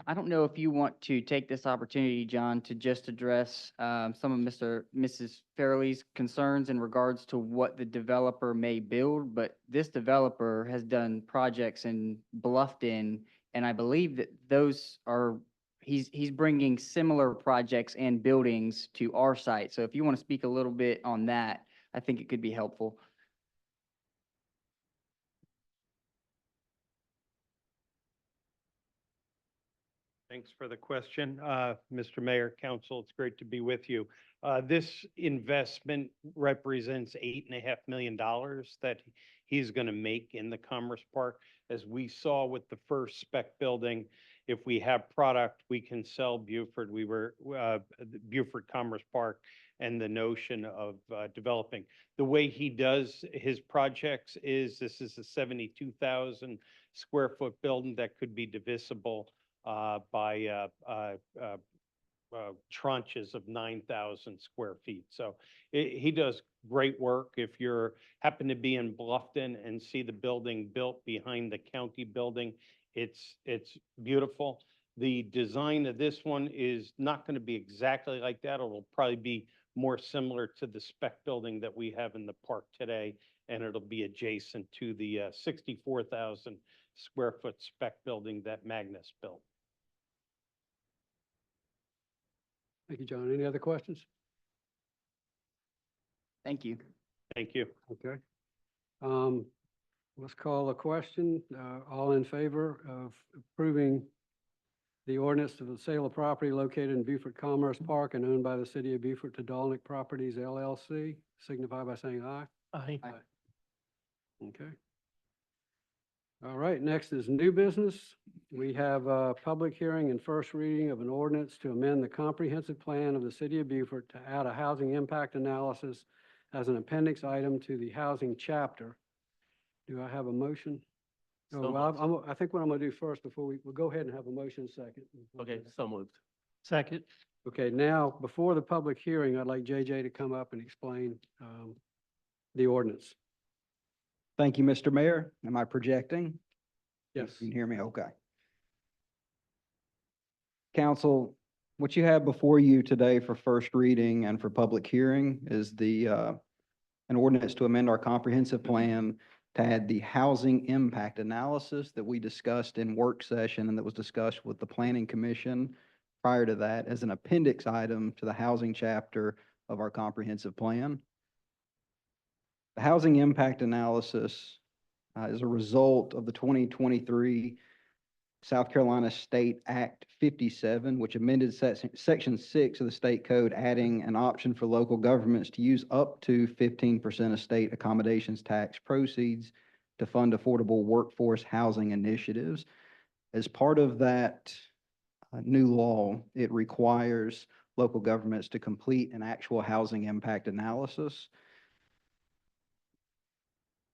I don't know if you want to take this opportunity, John, to just address some of Mrs. Fairley's concerns in regards to what the developer may build, but this developer has done projects in Bluffton, and I believe that those are, he's bringing similar projects and buildings to our site. So if you want to speak a little bit on that, I think it could be helpful. Thanks for the question, Mr. Mayor, Council. It's great to be with you. This investment represents $8.5 million that he's going to make in the Commerce Park. As we saw with the first spec building, if we have product, we can sell Beaufort. We were Beaufort Commerce Park, and the notion of developing. The way he does his projects is this is a 72,000 square foot building that could be divisible by tranches of 9,000 square feet. So he does great work. If you're happen to be in Bluffton and see the building built behind the county building, it's beautiful. The design of this one is not going to be exactly like that. It'll probably be more similar to the spec building that we have in the park today, and it'll be adjacent to the 64,000 square foot spec building that Magnus built. Thank you, John. Any other questions? Thank you. Thank you. Okay. Let's call a question. All in favor of approving the ordinance to the sale of property located in Beaufort Commerce Park and owned by the city of Beaufort to Dolnick Properties LLC, signify by saying aye. Aye. Okay. All right, next is new business. We have a public hearing and first reading of an ordinance to amend the comprehensive plan of the city of Beaufort to add a housing impact analysis as an appendix item to the housing chapter. Do I have a motion? Oh, well, I think what I'm gonna do first before we'll go ahead and have a motion second. Okay, so moved. Second. Okay, now, before the public hearing, I'd like JJ to come up and explain the ordinance. Thank you, Mr. Mayor. Am I projecting? Yes. You can hear me? Okay. Council, what you have before you today for first reading and for public hearing is an ordinance to amend our comprehensive plan to add the housing impact analysis that we discussed in work session and that was discussed with the Planning Commission prior to that as an appendix item to the housing chapter of our comprehensive plan. The housing impact analysis is a result of the 2023 South Carolina State Act 57, which amended Section 6 of the state code, adding an option for local governments to use up to 15% of state accommodations tax proceeds to fund affordable workforce housing initiatives. As part of that new law, it requires local governments to complete an actual housing impact analysis.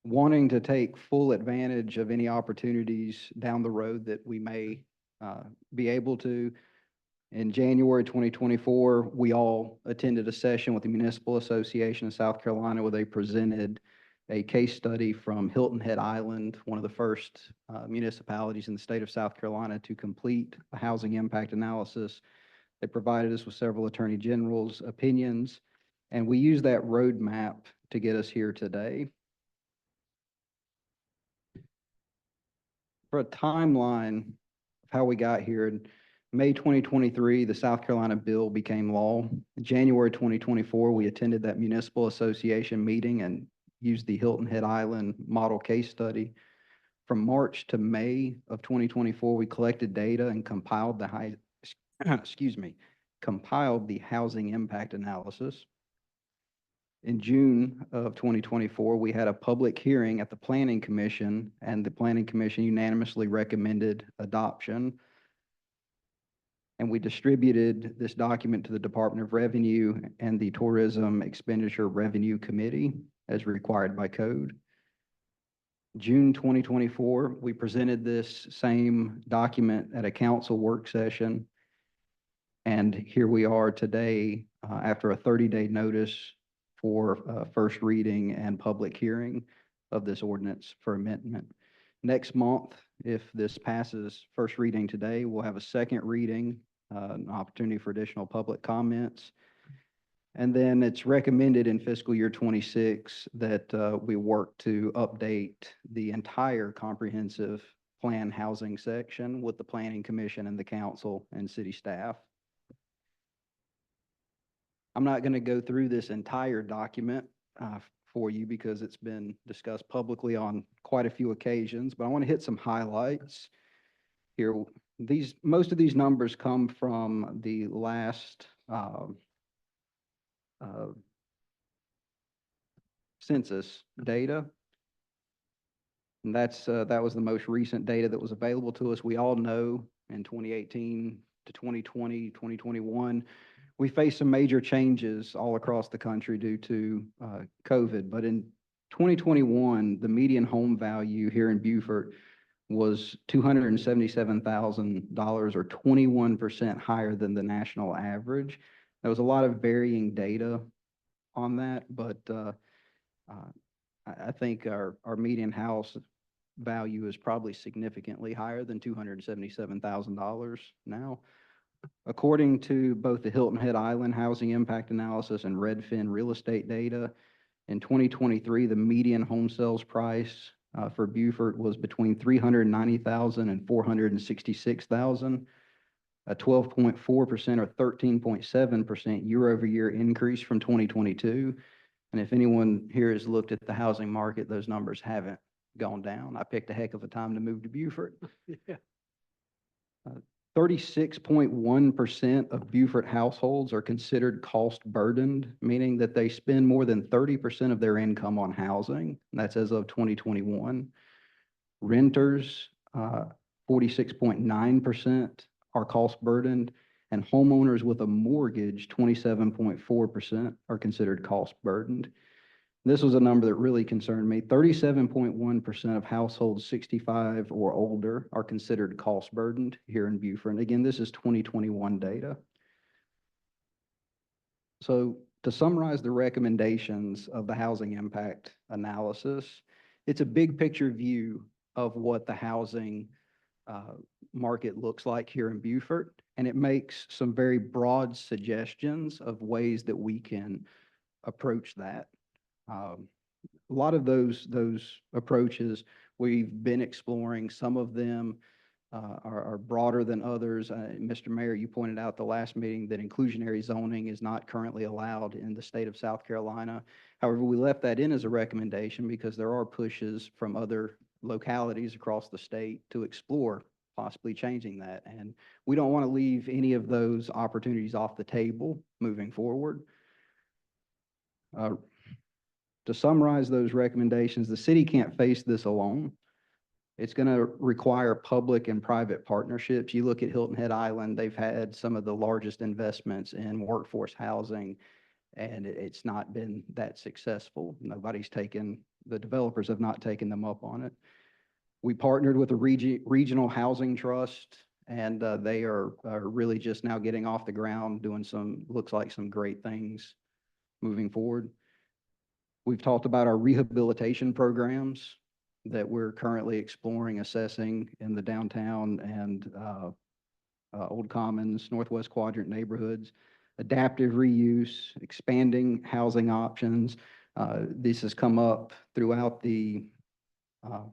Wanting to take full advantage of any opportunities down the road that we may be able to. In January 2024, we all attended a session with the Municipal Association of South Carolina where they presented a case study from Hilton Head Island, one of the first municipalities in the state of South Carolina to complete a housing impact analysis. They provided us with several attorney general's opinions, and we used that roadmap to get us here today. For a timeline of how we got here, in May 2023, the South Carolina bill became law. In January 2024, we attended that municipal association meeting and used the Hilton Head Island model case study. From March to May of 2024, we collected data and compiled the compiled the housing impact analysis. In June of 2024, we had a public hearing at the Planning Commission, and the Planning Commission unanimously recommended adoption. And we distributed this document to the Department of Revenue and the Tourism Expenditure Revenue Committee as required by code. June 2024, we presented this same document at a council work session. And here we are today after a 30-day notice for first reading and public hearing of this ordinance for amendment. Next month, if this passes first reading today, we'll have a second reading, an opportunity for additional public comments. And then it's recommended in fiscal year 26 that we work to update the entire comprehensive plan housing section with the Planning Commission and the council and city staff. I'm not going to go through this entire document for you because it's been discussed publicly on quite a few occasions, but I want to hit some highlights here. Most of these numbers come from the last census data. And that was the most recent data that was available to us. We all know in 2018 to 2020, 2021, we faced some major changes all across the country due to COVID. But in 2021, the median home value here in Beaufort was $277,000 or 21% higher than the national average. There was a lot of varying data on that, but I think our median house value is probably significantly higher than $277,000 now. According to both the Hilton Head Island Housing Impact Analysis and Redfin real estate data, in 2023, the median home sales price for Beaufort was between $390,000 and $466,000, a 12.4% or 13.7% year-over-year increase from 2022. And if anyone here has looked at the housing market, those numbers haven't gone down. I picked a heck of a time to move to Beaufort. Yeah. 36.1% of Beaufort households are considered cost burdened, meaning that they spend more than 30% of their income on housing. And that's as of 2021. Renters, 46.9% are cost burdened, and homeowners with a mortgage, 27.4% are considered cost burdened. This was a number that really concerned me. 37.1% of households 65 or older are considered cost burdened here in Beaufort. And again, this is 2021 data. So to summarize the recommendations of the housing impact analysis, it's a big picture view of what the housing market looks like here in Beaufort. And it makes some very broad suggestions of ways that we can approach that. A lot of those approaches we've been exploring. Some of them are broader than others. Mr. Mayor, you pointed out the last meeting that inclusionary zoning is not currently allowed in the state of South Carolina. However, we left that in as a recommendation because there are pushes from other localities across the state to explore possibly changing that. And we don't want to leave any of those opportunities off the table moving forward. To summarize those recommendations, the city can't face this alone. It's going to require public and private partnerships. You look at Hilton Head Island, they've had some of the largest investments in workforce housing, and it's not been that successful. The developers have not taken them up on it. We partnered with a regional housing trust, and they are really just now getting off the ground, doing looks like some great things moving forward. We've talked about our rehabilitation programs that we're currently exploring, assessing in the downtown and Old Commons, Northwest Quadrant neighborhoods, adaptive reuse, expanding housing options. This has come up throughout the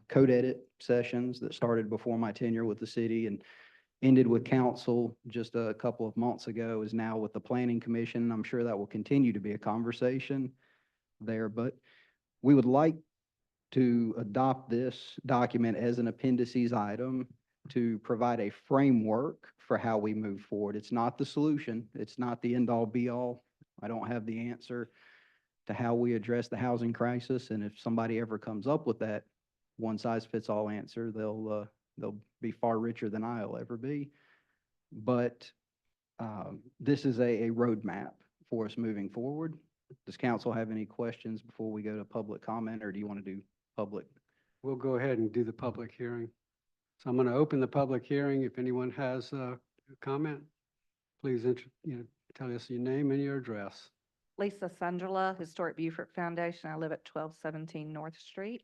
code edit sessions that started before my tenure with the city and ended with council just a couple of months ago, is now with the Planning Commission. I'm sure that will continue to be a conversation there, but we would like to adopt this document as an appendices item to provide a framework for how we move forward. It's not the solution. It's not the end all be all. I don't have the answer to how we address the housing crisis. And if somebody ever comes up with that one size fits all answer, they'll be far richer than I'll ever be. But this is a roadmap for us moving forward. Does council have any questions before we go to public comment, or do you want to do public? We'll go ahead and do the public hearing. So I'm going to open the public hearing. If anyone has a comment, please tell us your name and your address. Lisa Sundrla, Historic Beaufort Foundation. I live at 1217 North Street.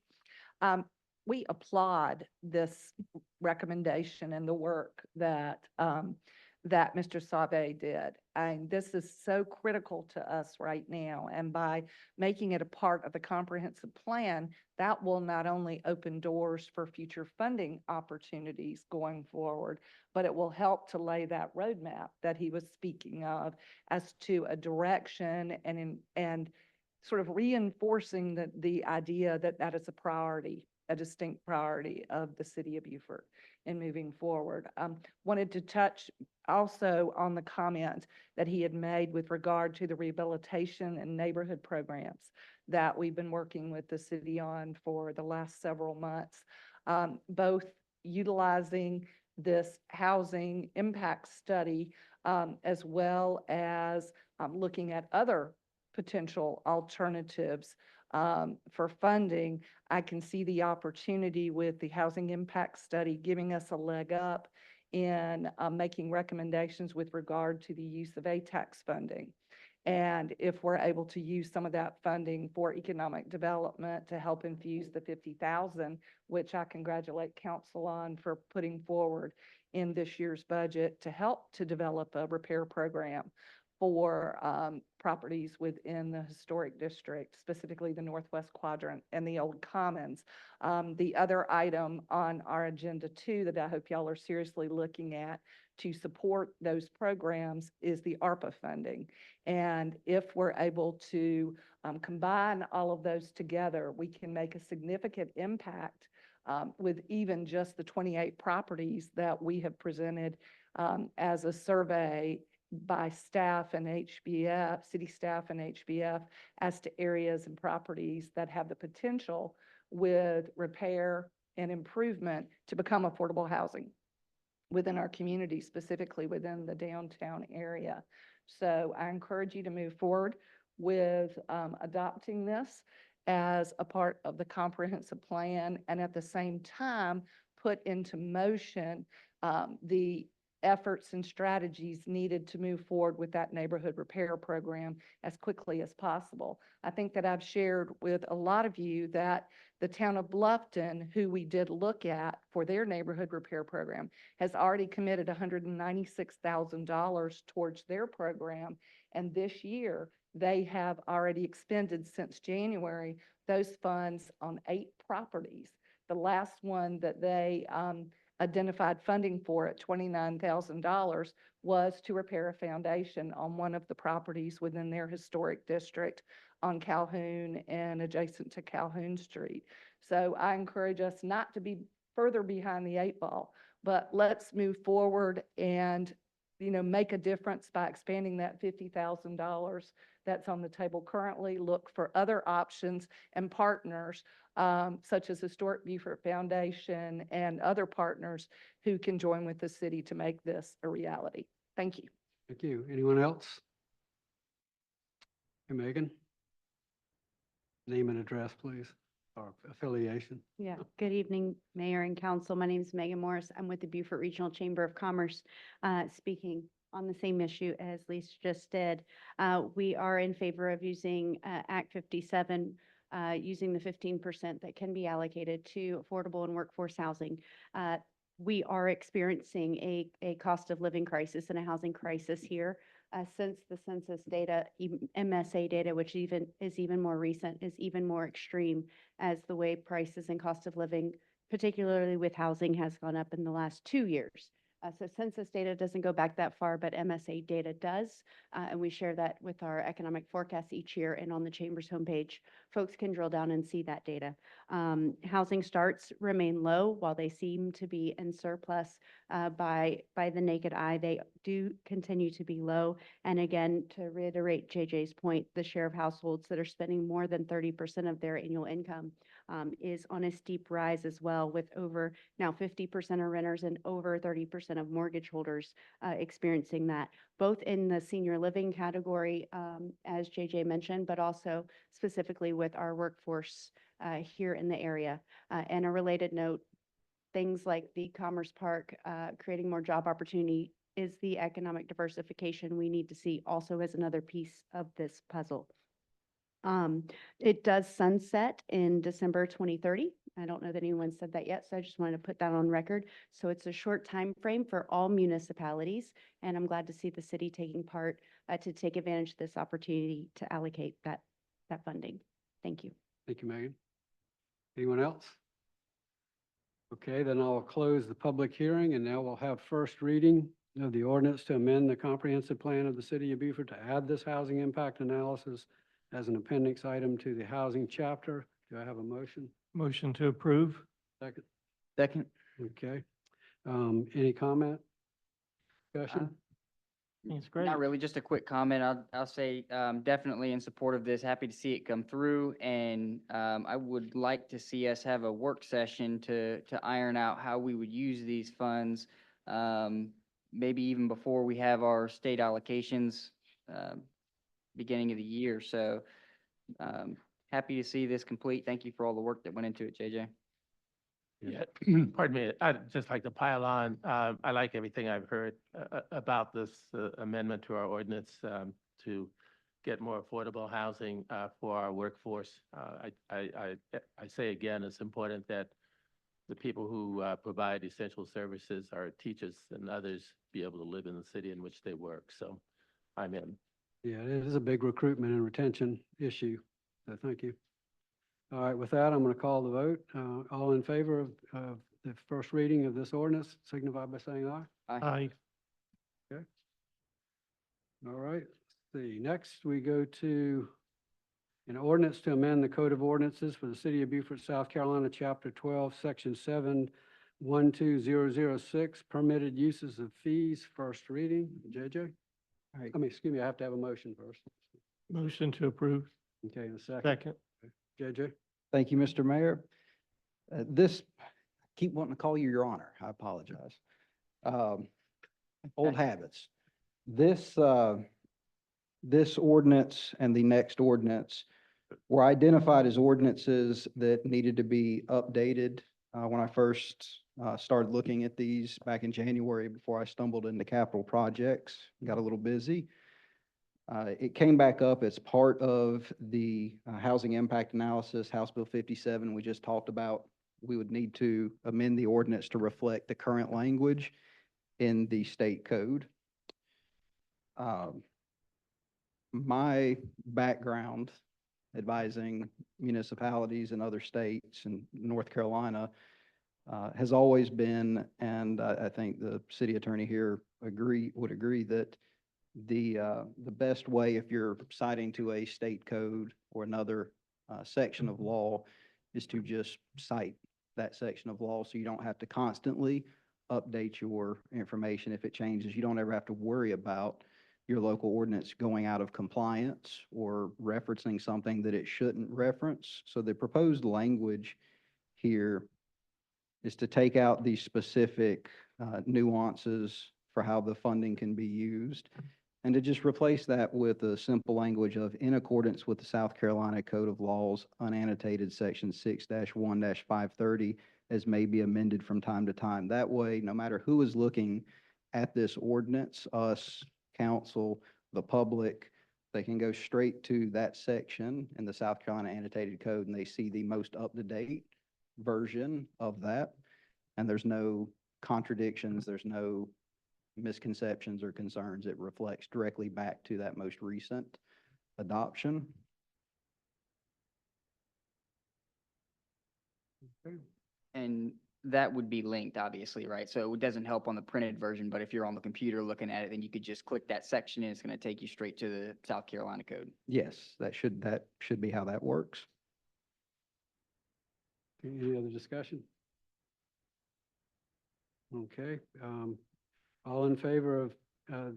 We applaud this recommendation and the work that Mr. Sauvé did. And this is so critical to us right now. And by making it a part of the comprehensive plan, that will not only open doors for future funding opportunities going forward, but it will help to lay that roadmap that he was speaking of as to a direction and sort of reinforcing the idea that that is a priority, a distinct priority of the city of Beaufort in moving forward. Wanted to touch also on the comment that he had made with regard to the rehabilitation and neighborhood programs that we've been working with the city on for the last several months, both utilizing this housing impact study as well as looking at other potential alternatives for funding. I can see the opportunity with the housing impact study giving us a leg up in making recommendations with regard to the use of ATAX funding. And if we're able to use some of that funding for economic development to help infuse the 50,000, which I congratulate council on for putting forward in this year's budget to help to develop a repair program for properties within the historic district, specifically the Northwest Quadrant and the Old Commons. The other item on our agenda too, that I hope y'all are seriously looking at to support those programs, is the ARPA funding. And if we're able to combine all of those together, we can make a significant impact with even just the 28 properties that we have presented as a survey by staff and HBF, city staff and HBF, as to areas and properties that have the potential with repair and improvement to become affordable housing within our community, specifically within the downtown area. So I encourage you to move forward with adopting this as a part of the comprehensive plan, and at the same time, put into motion the efforts and strategies needed to move forward with that neighborhood repair program as quickly as possible. I think that I've shared with a lot of you that the town of Bluffton, who we did look at for their neighborhood repair program, has already committed $196,000 towards their program. And this year, they have already expended since January those funds on 8 properties. The last one that they identified funding for at $29,000 was to repair a foundation on one of the properties within their historic district on Calhoun and adjacent to Calhoun Street. So I encourage us not to be further behind the 8 ball, but let's move forward and, make a difference by expanding that $50,000 that's on the table currently. Look for other options and partners, such as Historic Beaufort Foundation and other partners who can join with the city to make this a reality. Thank you. Thank you. Anyone else? Hey, Megan? Name and address, please, or affiliation. Yeah, good evening, Mayor and Council. My name is Megan Morris. I'm with the Beaufort Regional Chamber of Commerce, speaking on the same issue as Lisa just did. We are in favor of using Act 57, using the 15% that can be allocated to affordable and workforce housing. We are experiencing a cost of living crisis and a housing crisis here. Since the census data, MSA data, which is even more recent, is even more extreme as the way prices and cost of living, particularly with housing, has gone up in the last 2 years. So census data doesn't go back that far, but MSA data does. And we share that with our economic forecast each year, and on the Chamber's homepage, folks can drill down and see that data. Housing starts remain low. While they seem to be in surplus by the naked eye, they do continue to be low. And again, to reiterate JJ's point, the share of households that are spending more than 30% of their annual income is on a steep rise as well, with over now 50% of renters and over 30% of mortgage holders experiencing that, both in the senior living category, as JJ mentioned, but also specifically with our workforce here in the area. And a related note, things like the Commerce Park creating more job opportunity is the economic diversification we need to see also as another piece of this puzzle. It does sunset in December 2030. I don't know that anyone said that yet, so I just wanted to put that on record. So it's a short time frame for all municipalities, and I'm glad to see the city taking part to take advantage of this opportunity to allocate that funding. Thank you. Thank you, Megan. Anyone else? Okay, then I'll close the public hearing, and now we'll have first reading of the ordinance to amend the comprehensive plan of the city of Beaufort to add this housing impact analysis as an appendix item to the housing chapter. Do I have a motion? Motion to approve. Second? Second. Okay. Any comment? Discussion? It's great. Not really, just a quick comment. I'll say definitely in support of this. Happy to see it come through, and I would like to see us have a work session to iron out how we would use these funds, maybe even before we have our state allocations beginning of the year. So happy to see this complete. Thank you for all the work that went into it, JJ. Yeah, pardon me. I'd just like to pile on. I like everything I've heard about this amendment to our ordinance to get more affordable housing for our workforce. I say again, it's important that the people who provide essential services, our teachers and others, be able to live in the city in which they work. So I'm in. Yeah, it is a big recruitment and retention issue, so thank you. All right, with that, I'm going to call the vote. All in favor of the first reading of this ordinance, signify by saying aye. Aye. Okay. All right, let's see. Next, we go to an ordinance to amend the Code of Ordinances for the City of Beaufort, South Carolina, Chapter 12, Section 712006, permitted uses of fees, first reading. JJ? All right. Excuse me, I have to have a motion first. Motion to approve. Okay, in a second. Second. JJ? Thank you, Mr. Mayor. This, I keep wanting to call you Your Honor. I apologize. Old habits. This ordinance and the next ordinance were identified as ordinances that needed to be updated. When I first started looking at these back in January before I stumbled into capital projects, got a little busy. It came back up as part of the housing impact analysis, House Bill 57 we just talked about. We would need to amend the ordinance to reflect the current language in the state code. My background advising municipalities in other states and North Carolina has always been, and I think the city attorney here would agree that the best way, if you're citing to a state code or another section of law, is to just cite that section of law so you don't have to constantly update your information if it changes. You don't ever have to worry about your local ordinance going out of compliance or referencing something that it shouldn't reference. So the proposed language here is to take out the specific nuances for how the funding can be used and to just replace that with a simple language of in accordance with the South Carolina Code of Laws, unannotated section 6-1-530, as may be amended from time to time. That way, no matter who is looking at this ordinance, us, council, the public, they can go straight to that section in the South Carolina Annotated Code and they see the most up-to-date version of that. And there's no contradictions, there's no misconceptions or concerns. It reflects directly back to that most recent adoption. Okay. And that would be linked, obviously, right? So it doesn't help on the printed version, but if you're on the computer looking at it, then you could just click that section and it's going to take you straight to the South Carolina code. Yes, that should be how that works. Any other discussion? Okay, all in favor of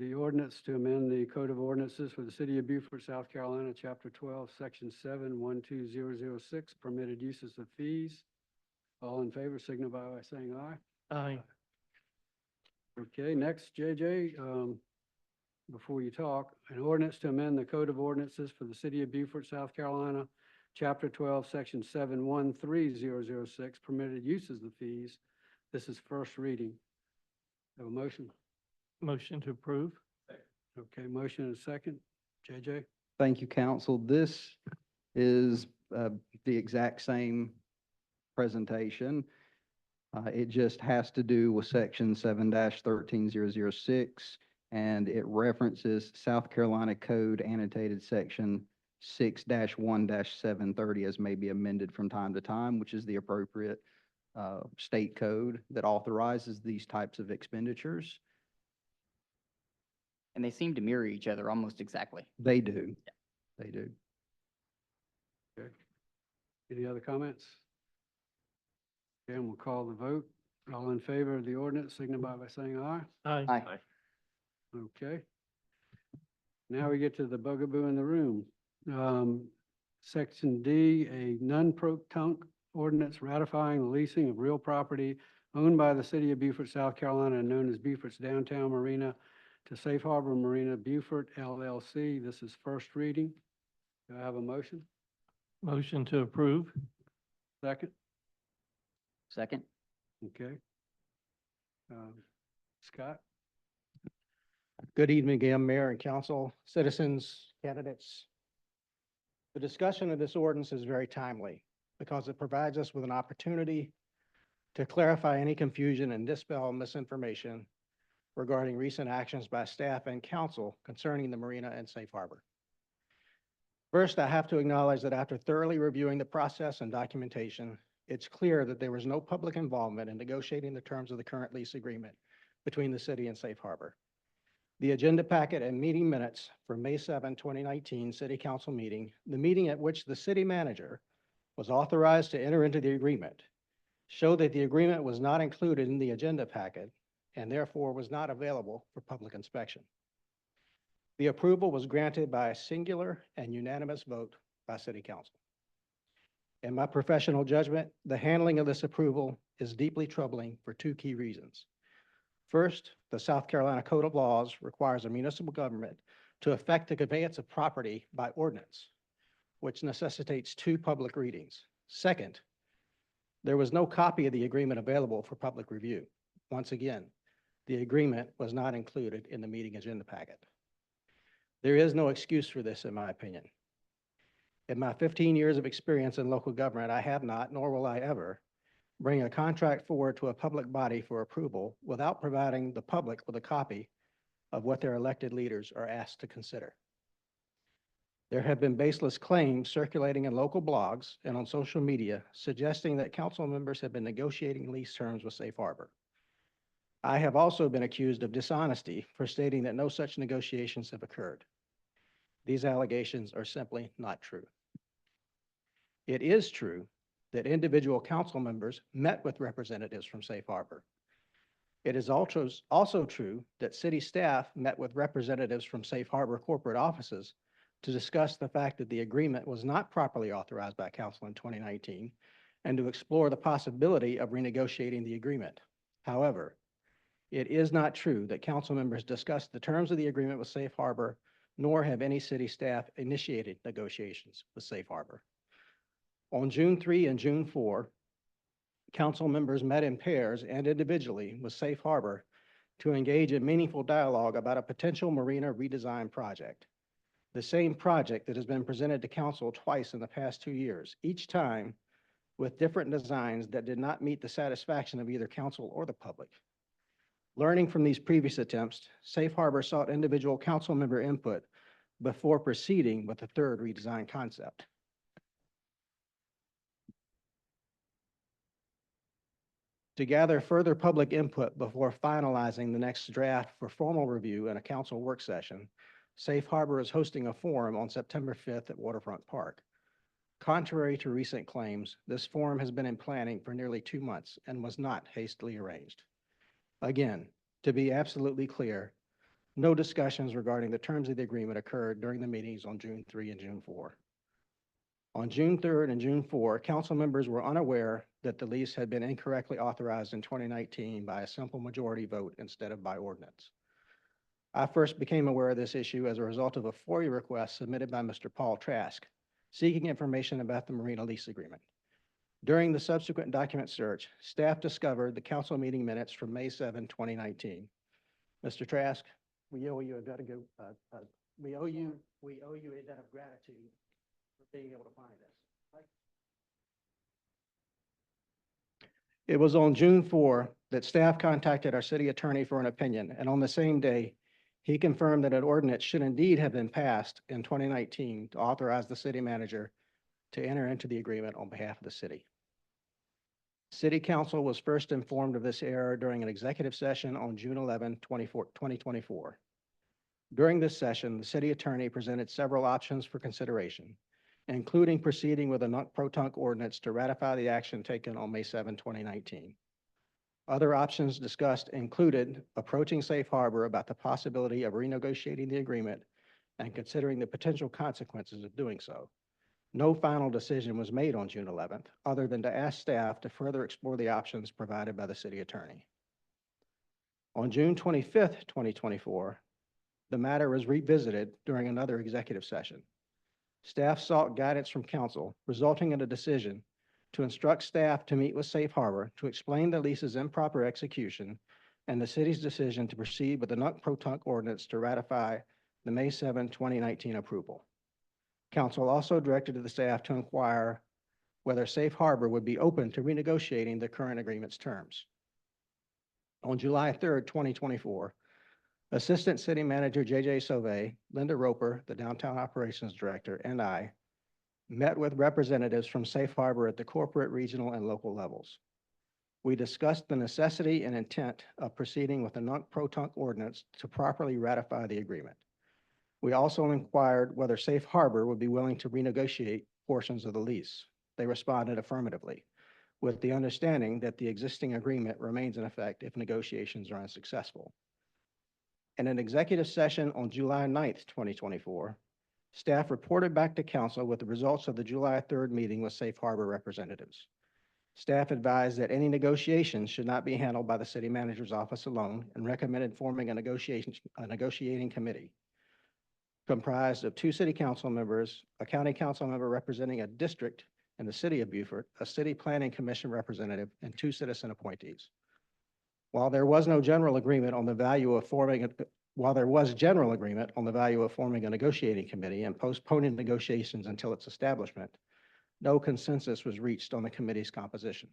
the ordinance to amend the Code of Ordinances for the City of Beaufort, South Carolina, Chapter 12, Section 712006, permitted uses of fees? All in favor, signify by saying aye. Aye. Okay, next, JJ, before you talk, an ordinance to amend the Code of Ordinances for the City of Beaufort, South Carolina, Chapter 12, Section 713006, permitted uses of fees. This is first reading. Have a motion? Motion to approve. Okay, motion and a second. JJ? Thank you, council. This is the exact same presentation. It just has to do with section 7-13006, and it references South Carolina Code annotated section 6-1-730 as may be amended from time to time, which is the appropriate state code that authorizes these types of expenditures. And they seem to mirror each other almost exactly. They do. They do. Okay. Any other comments? Okay, and we'll call the vote. All in favor of the ordinance, signify by saying aye. Aye. Okay. Now we get to the bugaboo in the room. Section D, a non-protunct ordinance ratifying the leasing of real property owned by the City of Beaufort, South Carolina, and known as Beaufort's Downtown Marina to Safe Harbor Marina Beaufort LLC. This is first reading. Do I have a motion? Motion to approve. Second? Second? Okay. Scott? Good evening again, Mayor and Council, citizens, candidates. The discussion of this ordinance is very timely because it provides us with an opportunity to clarify any confusion and dispel misinformation regarding recent actions by staff and council concerning the marina and safe harbor. First, I have to acknowledge that after thoroughly reviewing the process and documentation, it's clear that there was no public involvement in negotiating the terms of the current lease agreement between the city and Safe Harbor. The agenda packet and meeting minutes for May 7, 2019 City Council meeting, the meeting at which the city manager was authorized to enter into the agreement, show that the agreement was not included in the agenda packet and therefore was not available for public inspection. The approval was granted by a singular and unanimous vote by City Council. In my professional judgment, the handling of this approval is deeply troubling for two key reasons. First, the South Carolina Code of Laws requires a municipal government to effect the conveyance of property by ordinance, which necessitates two public readings. Second, there was no copy of the agreement available for public review. Once again, the agreement was not included in the meeting agenda packet. There is no excuse for this, in my opinion. In my 15 years of experience in local government, I have not, nor will I ever, bring a contract forward to a public body for approval without providing the public with a copy of what their elected leaders are asked to consider. There have been baseless claims circulating in local blogs and on social media suggesting that council members have been negotiating lease terms with Safe Harbor. I have also been accused of dishonesty for stating that no such negotiations have occurred. These allegations are simply not true. It is true that individual council members met with representatives from Safe Harbor. It is also true that city staff met with representatives from Safe Harbor corporate offices to discuss the fact that the agreement was not properly authorized by council in 2019 and to explore the possibility of renegotiating the agreement. However, it is not true that council members discussed the terms of the agreement with Safe Harbor, nor have any city staff initiated negotiations with Safe Harbor. On June 3 and June 4, council members met in pairs and individually with Safe Harbor to engage in meaningful dialogue about a potential marina redesign project. The same project that has been presented to council twice in the past 2 years, each time with different designs that did not meet the satisfaction of either council or the public. Learning from these previous attempts, Safe Harbor sought individual council member input before proceeding with the third redesign concept. To gather further public input before finalizing the next draft for formal review in a council work session, Safe Harbor is hosting a forum on September 5th at Waterfront Park. Contrary to recent claims, this forum has been in planning for nearly 2 months and was not hastily arranged. Again, to be absolutely clear, no discussions regarding the terms of the agreement occurred during the meetings on June 3 and June 4. On June 3rd and June 4, council members were unaware that the lease had been incorrectly authorized in 2019 by a simple majority vote instead of by ordinance. I first became aware of this issue as a result of a FOIA request submitted by Mr. Paul Trask, seeking information about the marina lease agreement. During the subsequent document search, staff discovered the council meeting minutes from May 7, 2019. Mr. Trask, we owe you a debt of gratitude for being able to find this. It was on June 4 that staff contacted our city attorney for an opinion, and on the same day, he confirmed that an ordinance should indeed have been passed in 2019 to authorize the city manager to enter into the agreement on behalf of the city. City Council was first informed of this error during an executive session on June 11, 2024. During this session, the city attorney presented several options for consideration, including proceeding with a nunc-pro-tunc ordinance to ratify the action taken on May 7, 2019. Other options discussed included approaching Safe Harbor about the possibility of renegotiating the agreement and considering the potential consequences of doing so. No final decision was made on June 11th, other than to ask staff to further explore the options provided by the city attorney. On June 25th, 2024, the matter was revisited during another executive session. Staff sought guidance from council, resulting in a decision to instruct staff to meet with Safe Harbor to explain the lease's improper execution and the city's decision to proceed with the nunc-pro-tunc ordinance to ratify the May 7, 2019 approval. Council also directed the staff to inquire whether Safe Harbor would be open to renegotiating the current agreement's terms. On July 3rd, 2024, Assistant City Manager JJ Sauvé, Linda Roper, the Downtown Operations Director, and I met with representatives from Safe Harbor at the corporate, regional, and local levels. We discussed the necessity and intent of proceeding with the non-pro-tunc ordinance to properly ratify the agreement. We also inquired whether Safe Harbor would be willing to renegotiate portions of the lease. They responded affirmatively, with the understanding that the existing agreement remains in effect if negotiations are unsuccessful. In an executive session on July 9th, 2024, staff reported back to council with the results of the July 3rd meeting with Safe Harbor representatives. Staff advised that any negotiations should not be handled by the city manager's office alone and recommended forming a negotiating committee comprised of 2 city council members, a county council member representing a district in the city of Beaufort, a city planning commission representative, and 2 citizen appointees. While there was general agreement on the value of forming a negotiating committee and postponing negotiations until its establishment, no consensus was reached on the committee's composition.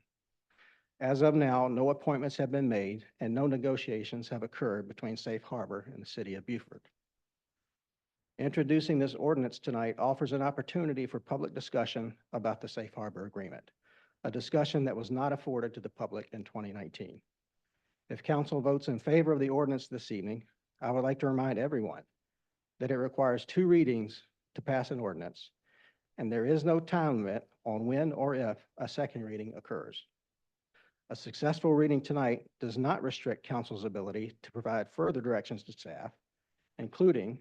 As of now, no appointments have been made and no negotiations have occurred between Safe Harbor and the city of Beaufort. Introducing this ordinance tonight offers an opportunity for public discussion about the Safe Harbor Agreement, a discussion that was not afforded to the public in 2019. If council votes in favor of the ordinance this evening, I would like to remind everyone that it requires 2 readings to pass an ordinance, and there is no time limit on when or if a second reading occurs. A successful reading tonight does not restrict council's ability to provide further directions to staff, including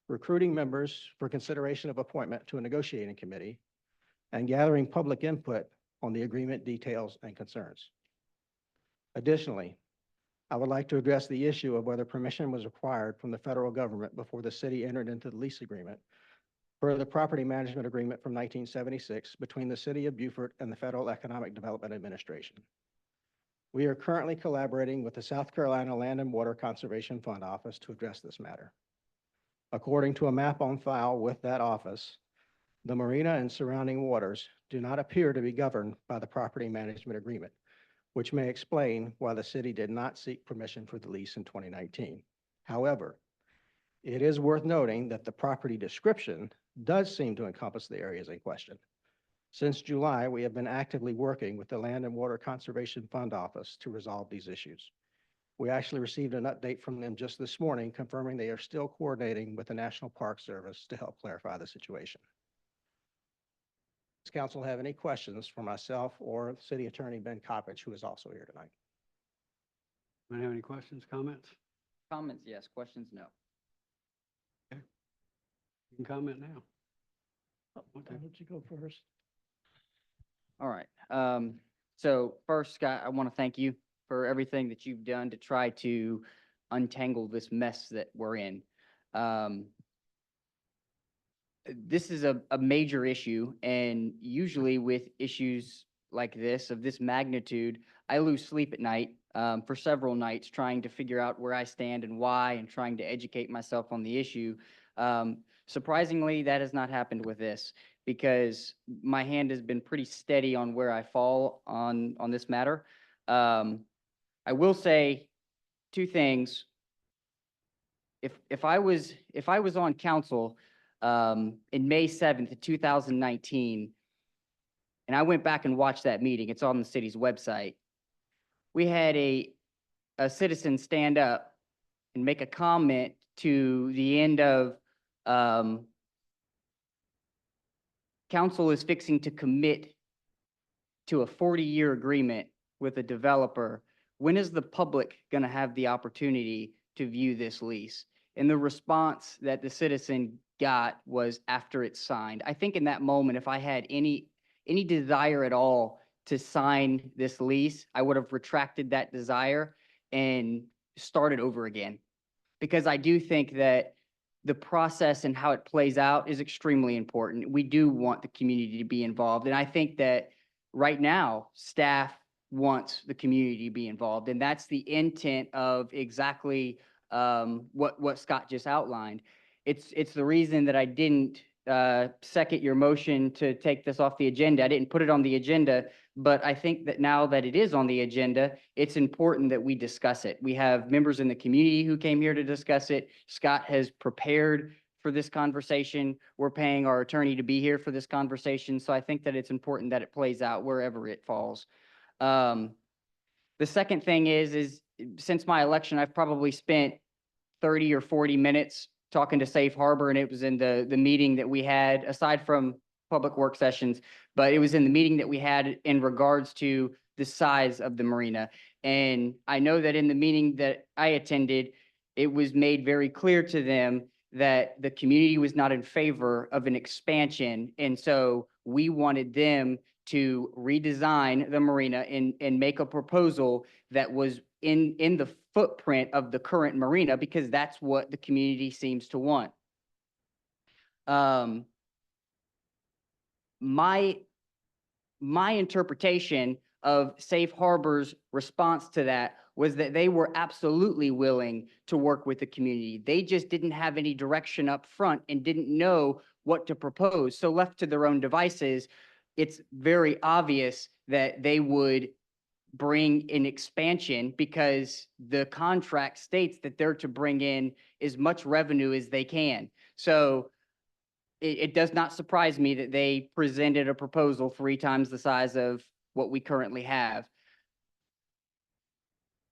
recruiting members for consideration of appointment to a negotiating committee and gathering public input on the agreement details and concerns. Additionally, I would like to address the issue of whether permission was required from the federal government before the city entered into the lease agreement for the property management agreement from 1976 between the city of Beaufort and the Federal Economic Development Administration. We are currently collaborating with the South Carolina Land and Water Conservation Fund Office to address this matter. According to a map on file with that office, the marina and surrounding waters do not appear to be governed by the property management agreement, which may explain why the city did not seek permission for the lease in 2019. However, it is worth noting that the property description does seem to encompass the areas in question. Since July, we have been actively working with the Land and Water Conservation Fund Office to resolve these issues. We actually received an update from them just this morning confirming they are still coordinating with the National Park Service to help clarify the situation. Does council have any questions for myself or City Attorney Ben Coppedge, who is also here tonight? Anyone have any questions, comments? Comments, yes. Questions, no. You can comment now. Why don't you go first? All right. So first, Scott, I want to thank you for everything that you've done to try to untangle this mess that we're in. This is a major issue, and usually with issues like this, of this magnitude, I lose sleep at night for several nights trying to figure out where I stand and why, and trying to educate myself on the issue. Surprisingly, that has not happened with this, because my hand has been pretty steady on where I fall on this matter. I will say 2 things. If I was on council in May 7th, 2019, and I went back and watched that meeting, it's on the city's website, we had a citizen stand up and make a comment to the end of, council is fixing to commit to a 40-year agreement with a developer. When is the public going to have the opportunity to view this lease? And the response that the citizen got was after it's signed. I think in that moment, if I had any desire at all to sign this lease, I would have retracted that desire and started over again. Because I do think that the process and how it plays out is extremely important. We do want the community to be involved. And I think that right now, staff wants the community to be involved. And that's the intent of exactly what Scott just outlined. It's the reason that I didn't second your motion to take this off the agenda. I didn't put it on the agenda, but I think that now that it is on the agenda, it's important that we discuss it. We have members in the community who came here to discuss it. Scott has prepared for this conversation. We're paying our attorney to be here for this conversation. So I think that it's important that it plays out wherever it falls. The second thing is since my election, I've probably spent 30 or 40 minutes talking to Safe Harbor, and it was in the meeting that we had, aside from public work sessions, but it was in the meeting that we had in regards to the size of the marina. And I know that in the meeting that I attended, it was made very clear to them that the community was not in favor of an expansion. And so we wanted them to redesign the marina and make a proposal that was in the footprint of the current marina, because that's what the community seems to want. My interpretation of Safe Harbor's response to that was that they were absolutely willing to work with the community. They just didn't have any direction up front and didn't know what to propose. So left to their own devices, it's very obvious that they would bring an expansion because the contract states that they're to bring in as much revenue as they can. So it does not surprise me that they presented a proposal 3 times the size of what we currently have.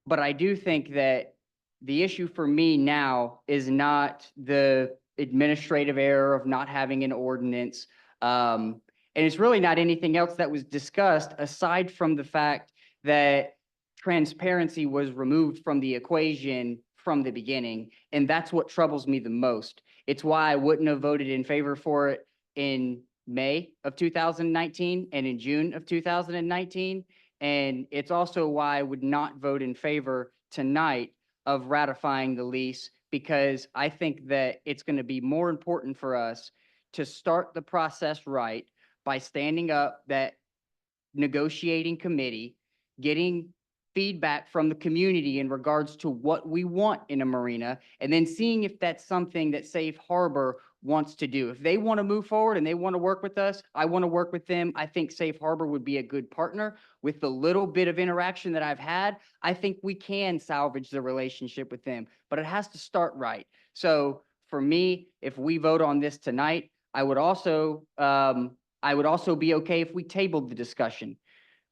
But I do think that the issue for me now is not the administrative error of not having an ordinance. And it's really not anything else that was discussed aside from the fact that transparency was removed from the equation from the beginning. And that's what troubles me the most. It's why I wouldn't have voted in favor for it in May of 2019 and in June of 2019. And it's also why I would not vote in favor tonight of ratifying the lease, because I think that it's going to be more important for us to start the process right by standing up that negotiating committee, getting feedback from the community in regards to what we want in a marina, and then seeing if that's something that Safe Harbor wants to do. If they want to move forward and they want to work with us, I want to work with them. I think Safe Harbor would be a good partner. With the little bit of interaction that I've had, I think we can salvage the relationship with them, but it has to start right. So for me, if we vote on this tonight, I would also be okay if we tabled the discussion.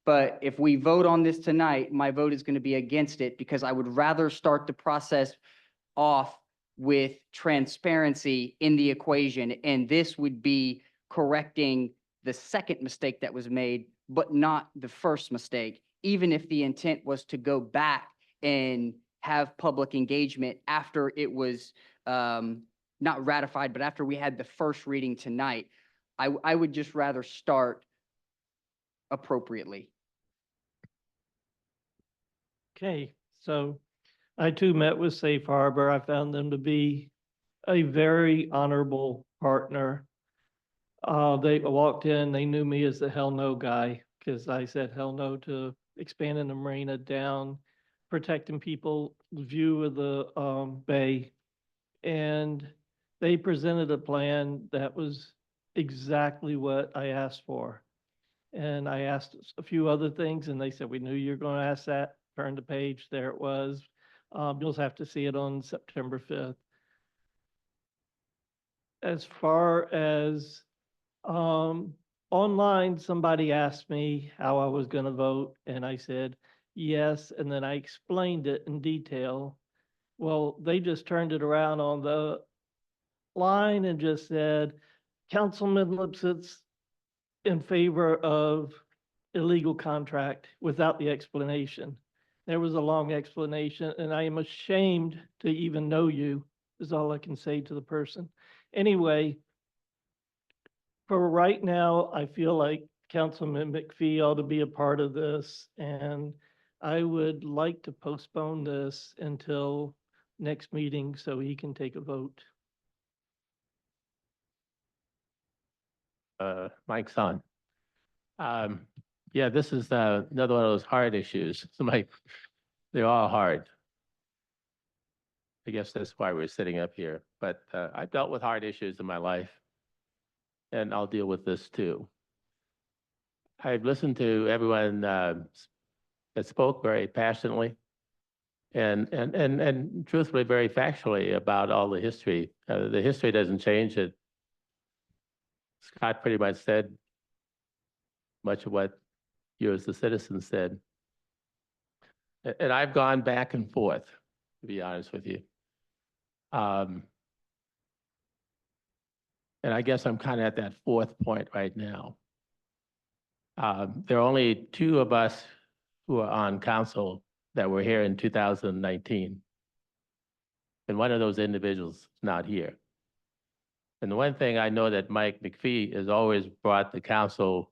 But if we vote on this tonight, my vote is going to be against it, because I would rather start the process off with transparency in the equation. And this would be correcting the second mistake that was made, but not the first mistake, even if the intent was to go back and have public engagement after it was not ratified, but after we had the first reading tonight. I would just rather start appropriately. Okay, so I too met with Safe Harbor. I found them to be a very honorable partner. They walked in, they knew me as the hell no guy, because I said hell no to expanding the marina down, protecting people's view of the bay. And they presented a plan that was exactly what I asked for. And I asked a few other things, and they said, we knew you were going to ask that. Turn the page, there it was. You'll have to see it on September 5th. As far as online, somebody asked me how I was going to vote, and I said yes, and then I explained it in detail. Well, they just turned it around on the line and just said, Councilman Lipsett's in favor of illegal contract, without the explanation. There was a long explanation, and I am ashamed to even know you, is all I can say to the person. Anyway, for right now, I feel like Councilman McPhee ought to be a part of this, and I would like to postpone this until next meeting so he can take a vote. Mike's on. Yeah, this is another one of those hard issues. They're all hard. I guess that's why we're sitting up here. But I've dealt with hard issues in my life. and I'll deal with this too. I've listened to everyone that spoke very passionately and truthfully, very factually about all the history. The history doesn't change it. Scott pretty much said much of what you as the citizens said. And I've gone back and forth, to be honest with you. And I guess I'm kind of at that fourth point right now. There are only two of us who are on council that were here in 2019. And one of those individuals is not here. And the one thing I know that Mike McPhee has always brought to council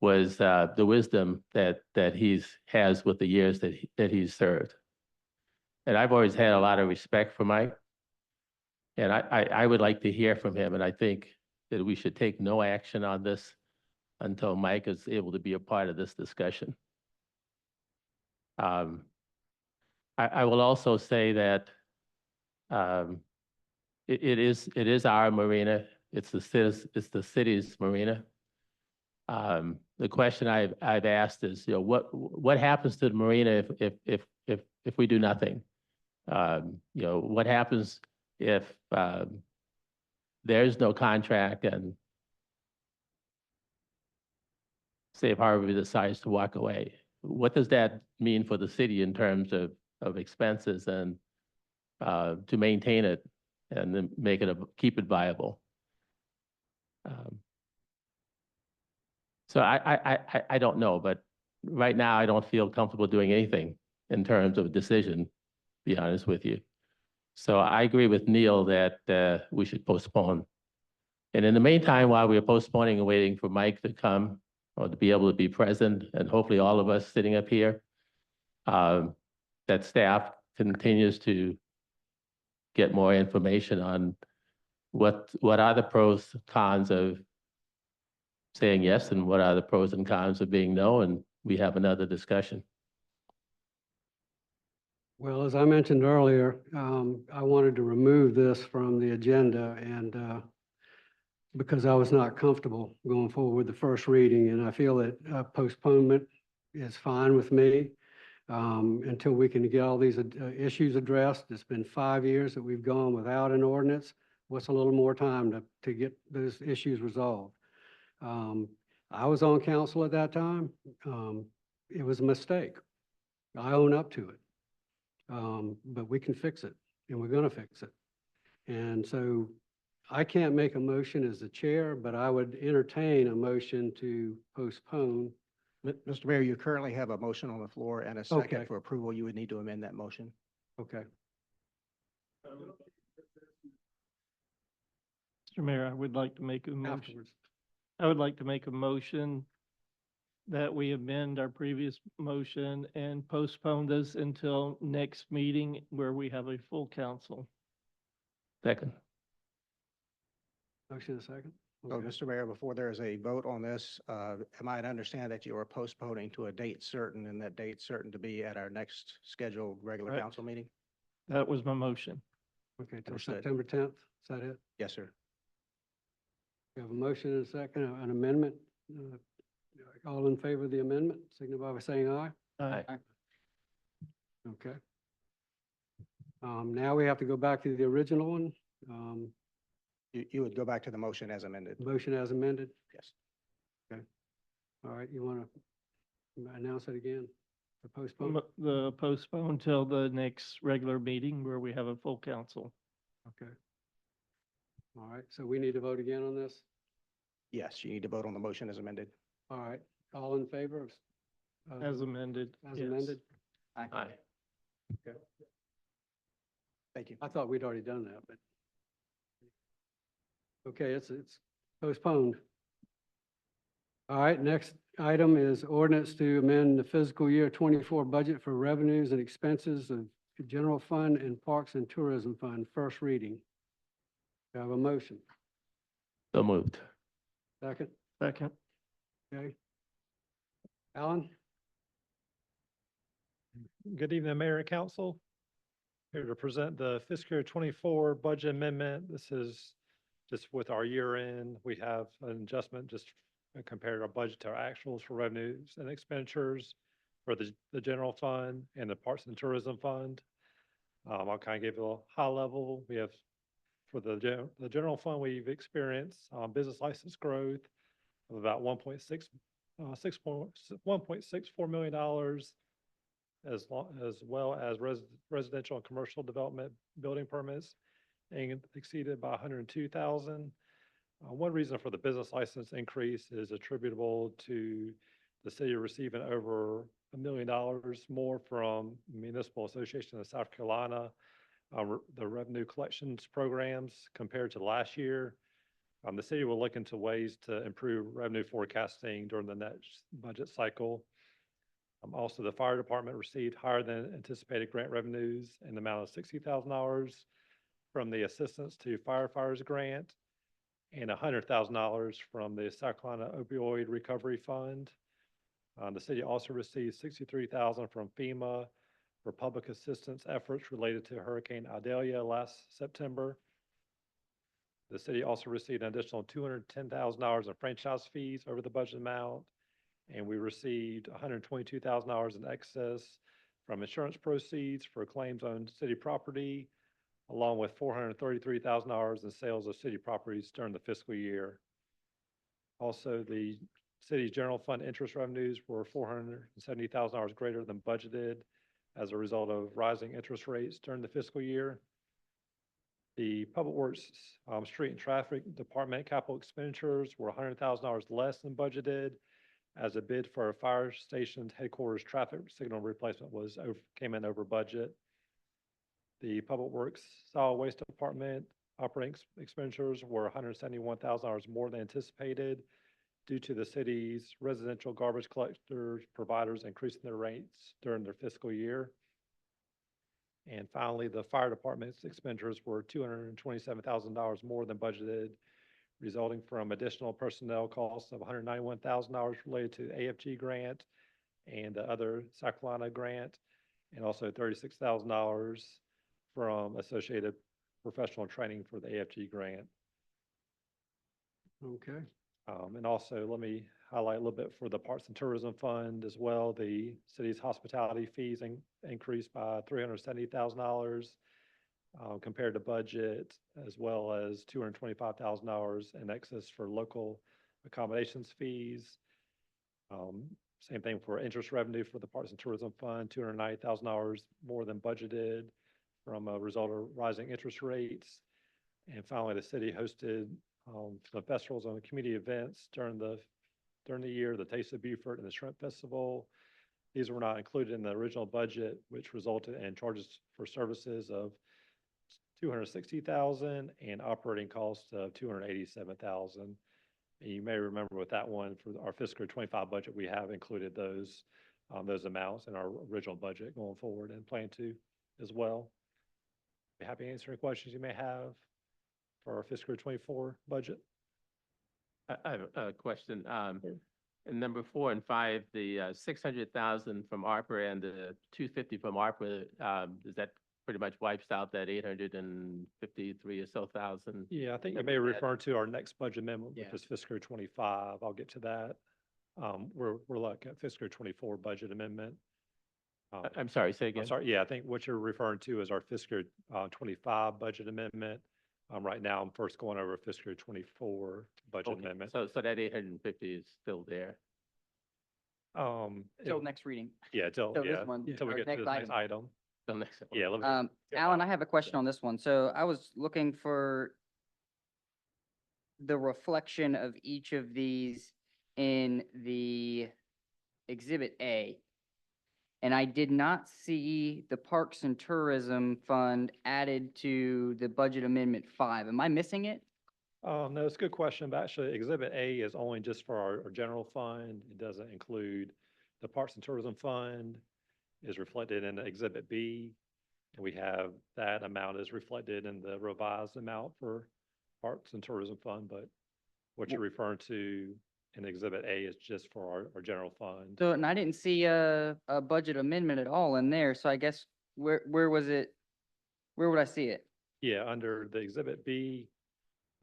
was the wisdom that has with the years that he's served. And I've always had a lot of respect for Mike. And I would like to hear from him. And I think that we should take no action on this until Mike is able to be a part of this discussion. I will also say that it is our marina. It's the city's marina. The question I've asked is, what happens to the marina if we do nothing? What happens if there's no contract and Safe Harbor decides to walk away? What does that mean for the city in terms of expenses and to maintain it and then keep it viable? So I don't know, but right now I don't feel comfortable doing anything in terms of a decision, to be honest with you. So I agree with Neil that we should postpone. And in the meantime, while we're postponing and waiting for Mike to come or to be able to be present, and hopefully all of us sitting up here, that staff continues to get more information on what are the pros, cons of saying yes, and what are the pros and cons of being no, and we have another discussion. Well, as I mentioned earlier, I wanted to remove this from the agenda and because I was not comfortable going forward with the first reading, and I feel that postponement is fine with me until we can get all these issues addressed. It's been 5 years that we've gone without an ordinance. What's a little more time to get those issues resolved? I was on council at that time. It was a mistake. I own up to it. But we can fix it, and we're going to fix it. And so I can't make a motion as the chair, but I would entertain a motion to postpone. Mr. Mayor, you currently have a motion on the floor and a second Okay. for approval. You would need to amend that motion. Okay. Mr. Mayor, I would like to make a motion. Afterwards. I would like to make a motion that we amend our previous motion and postpone this until next meeting where we have a full council. Second. Motion a second. So, Okay. Mr. Mayor, before there is a vote on this, am I to understand that you are postponing to a date certain, and that date certain to be at our next scheduled regular Right. council meeting? That was my motion. Okay, till Understood. September 10th. Is that it? Yes, sir. We have a motion and a second, an amendment. All in favor of the amendment, signify by saying aye. Aye. Okay. Now we have to go back to the original one. You would go back to the motion as amended. Motion as amended. Yes. All right, you want to announce it again? The postpone? The postpone till the next regular meeting where we have a full council. Okay. All right, so we need to vote again on this? Yes, you need to vote on the motion as amended. All right, all in favor of? As amended. As yes. amended? Aye. Okay. Thank you. I thought we'd already done that, but. Okay, it's postponed. All right, next item is ordinance to amend the fiscal year 24 budget for revenues and expenses of general fund and parks and tourism fund, first reading. Do I have a motion? So moved. Second? Second. Okay. Alan? Good evening, Mayor and Council. Here to present the fiscal year 24 budget amendment. This is just with our year end, we have an adjustment just compared our budget to our actuals for revenues and expenditures for the general fund and the Parks and Tourism Fund. I'll kind of give you a high level. We have, for the general fund, we've experienced business license growth of about $1.64 million, as well as residential and commercial development building permits, and exceeded by 102,000. One reason for the business license increase is attributable to the city receiving over $1 million more from Municipal Association of South Carolina, the revenue collections programs compared to last year. The city will look into ways to improve revenue forecasting during the next budget cycle. Also, the fire department received higher than anticipated grant revenues in the amount of $60,000 from the Assistance to Firefighters Grant and $100,000 from the South Carolina Opioid Recovery Fund. The city also received $63,000 from FEMA for public assistance efforts related to Hurricane Idalia last September. The city also received an additional $210,000 in franchise fees over the budget amount, and we received $122,000 in excess from insurance proceeds for claims on city property, along with $433,000 in sales of city properties during the fiscal year. Also, the city's general fund interest revenues were $470,000 greater than budgeted as a result of rising interest rates during the fiscal year. The Public Works Street and Traffic Department capital expenditures were $100,000 less than budgeted, as a bid for a fire station's headquarters traffic signal replacement came in over budget. The Public Works Solid Waste Department operating expenditures were $171,000 more than anticipated due to the city's residential garbage collectors providers increasing their rates during their fiscal year. And finally, the fire department's expenditures were $227,000 more than budgeted, resulting from additional personnel costs of $191,000 related to the AFG grant and the other South Carolina grant, and also $36,000 from associated professional training for the AFG grant. Okay. And also, let me highlight a little bit for the Parks and Tourism Fund as well. The city's hospitality fees increased by $370,000 compared to budget, as well as $225,000 in excess for local accommodations fees. Same thing for interest revenue for the Parks and Tourism Fund, $290,000 more than budgeted from a result of rising interest rates. And finally, the city hosted some festivals and community events during the year, the Taste of Beaufort and the Shrimp Festival. These were not included in the original budget, which resulted in charges for services of $260,000 and operating costs of $287,000. And you may remember with that one, for our fiscal 25 budget, we have included those amounts in our original budget going forward and plan to as well. Be happy to answer any questions you may have for our fiscal 24 budget. I have a question. In number 4 and 5, the 600,000 from ARPA and the 250 from ARPA, does that pretty much wipes out that 853 or so thousand? Yeah, I think you may refer to our next budget amendment, which is fiscal 25. I'll get to that. We're looking at fiscal 24 budget amendment. I'm sorry, say again. I'm sorry. Yeah, I think what you're referring to is our fiscal 25 budget amendment. Right now, I'm first going over fiscal 24 budget amendment. So that 850 is still there. Till next reading. Yeah, till Till we this one, get or to the next next item. Till next. Yeah. let me- Alan, I have a question on this one. So I was looking for the reflection of each of these in the Exhibit A. And I did not see the Parks and Tourism Fund added to the Budget Amendment 5. Am I missing it? No, it's a good question, but actually Exhibit A is only just for our general fund. It doesn't include the Parks and Tourism Fund is reflected in Exhibit B. And we have that amount is reflected in the revised amount for Parks and Tourism Fund, but what you're referring to in Exhibit A is just for our general fund. So, and I didn't see a budget amendment at all in there. So I guess where was it? Where would I see it? Yeah, under the Exhibit B,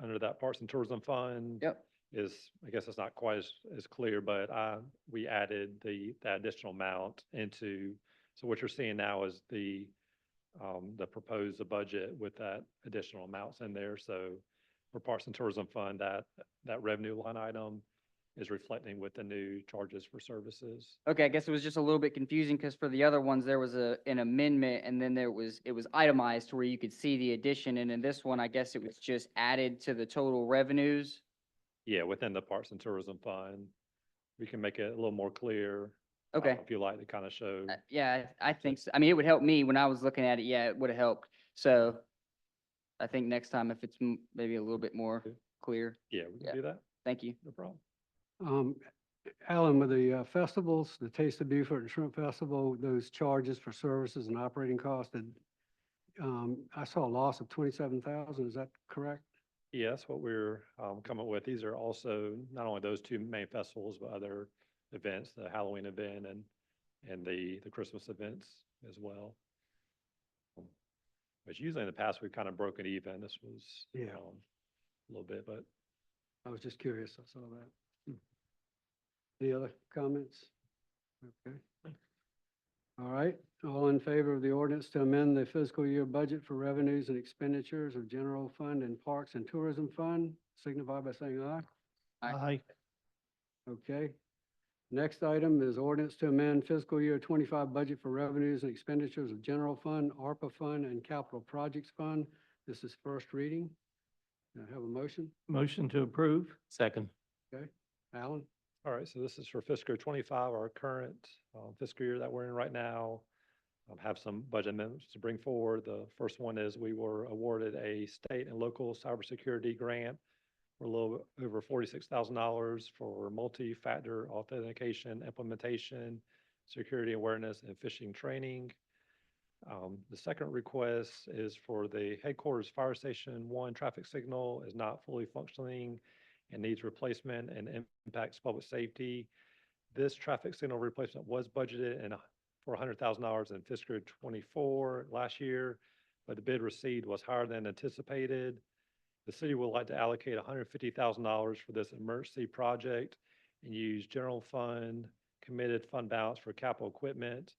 under that Parks and Tourism Fund. Yep. Is, I guess it's not quite as clear, but we added that additional amount into, so what you're seeing now is the proposed budget with that additional amounts in there. So for Parks and Tourism Fund, that revenue line item is reflecting with the new charges for services. Okay, I guess it was just a little bit confusing because for the other ones, there was an amendment and then it was itemized to where you could see the addition. And in this one, I guess it was just added to the total revenues. Yeah, within the Parks and Tourism Fund, we can make it a little more clear. Okay. If you like to kind of show. Yeah, I think so. I mean, it would help me when I was looking at it. Yeah, it would have helped. So I think next time if it's maybe a little bit more clear. Yeah, we Yeah. can do that. Thank you. No problem. Alan, with the festivals, the Taste of Beaufort and Shrimp Festival, those charges for services and operating costs, I saw a loss of 27,000. Is that correct? Yeah, that's what we're coming with. These are also not only those two main festivals, but other events, the Halloween event and the Christmas events as well. But usually in the past, we've kind of broken even. This was Yeah. a little bit, but I was just curious. I saw that. Any other comments? Okay. All right. All in favor of the ordinance to amend the fiscal year budget for revenues and expenditures of general fund and Parks and Tourism Fund, signify by saying aye. Aye. Okay. Next item is ordinance to amend fiscal year 25 budget for revenues and expenditures of general fund, ARPA fund, and capital projects fund. This is first reading. Do I have a motion? Motion to approve. Second. Okay. Alan? all right, so this is for fiscal year 25, our current fiscal year that we're in right now. Have some budget amendments to bring forward. The first one is we were awarded a state and local cybersecurity grant for a little over $46,000 for multi-factor authentication, implementation, security awareness, and phishing training. The second request is for the headquarters fire station 1 traffic signal is not fully functioning and needs replacement and impacts public safety. This traffic signal replacement was budgeted for $100,000 in fiscal year 24 last year, but the bid received was higher than anticipated. The city would like to allocate $150,000 for this emergency project and use general fund committed fund balance for capital equipment,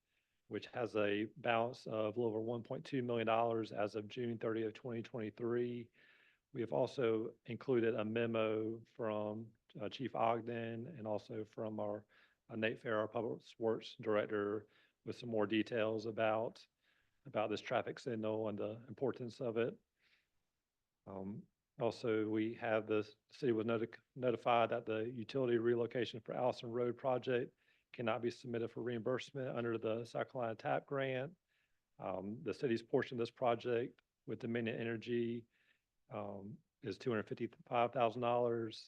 which has a balance of a little over $1.2 million as of June 30th, 2023. We have also included a memo from Chief Ogden and also from our Nate Fair, our Public Works Director, with some more details about this traffic signal and the importance of it. Also, we have the city was notified that the utility relocation for Allison Road project cannot be submitted for reimbursement under the South Carolina TAP grant. The city's portion of this project with Dominion Energy is $255,000.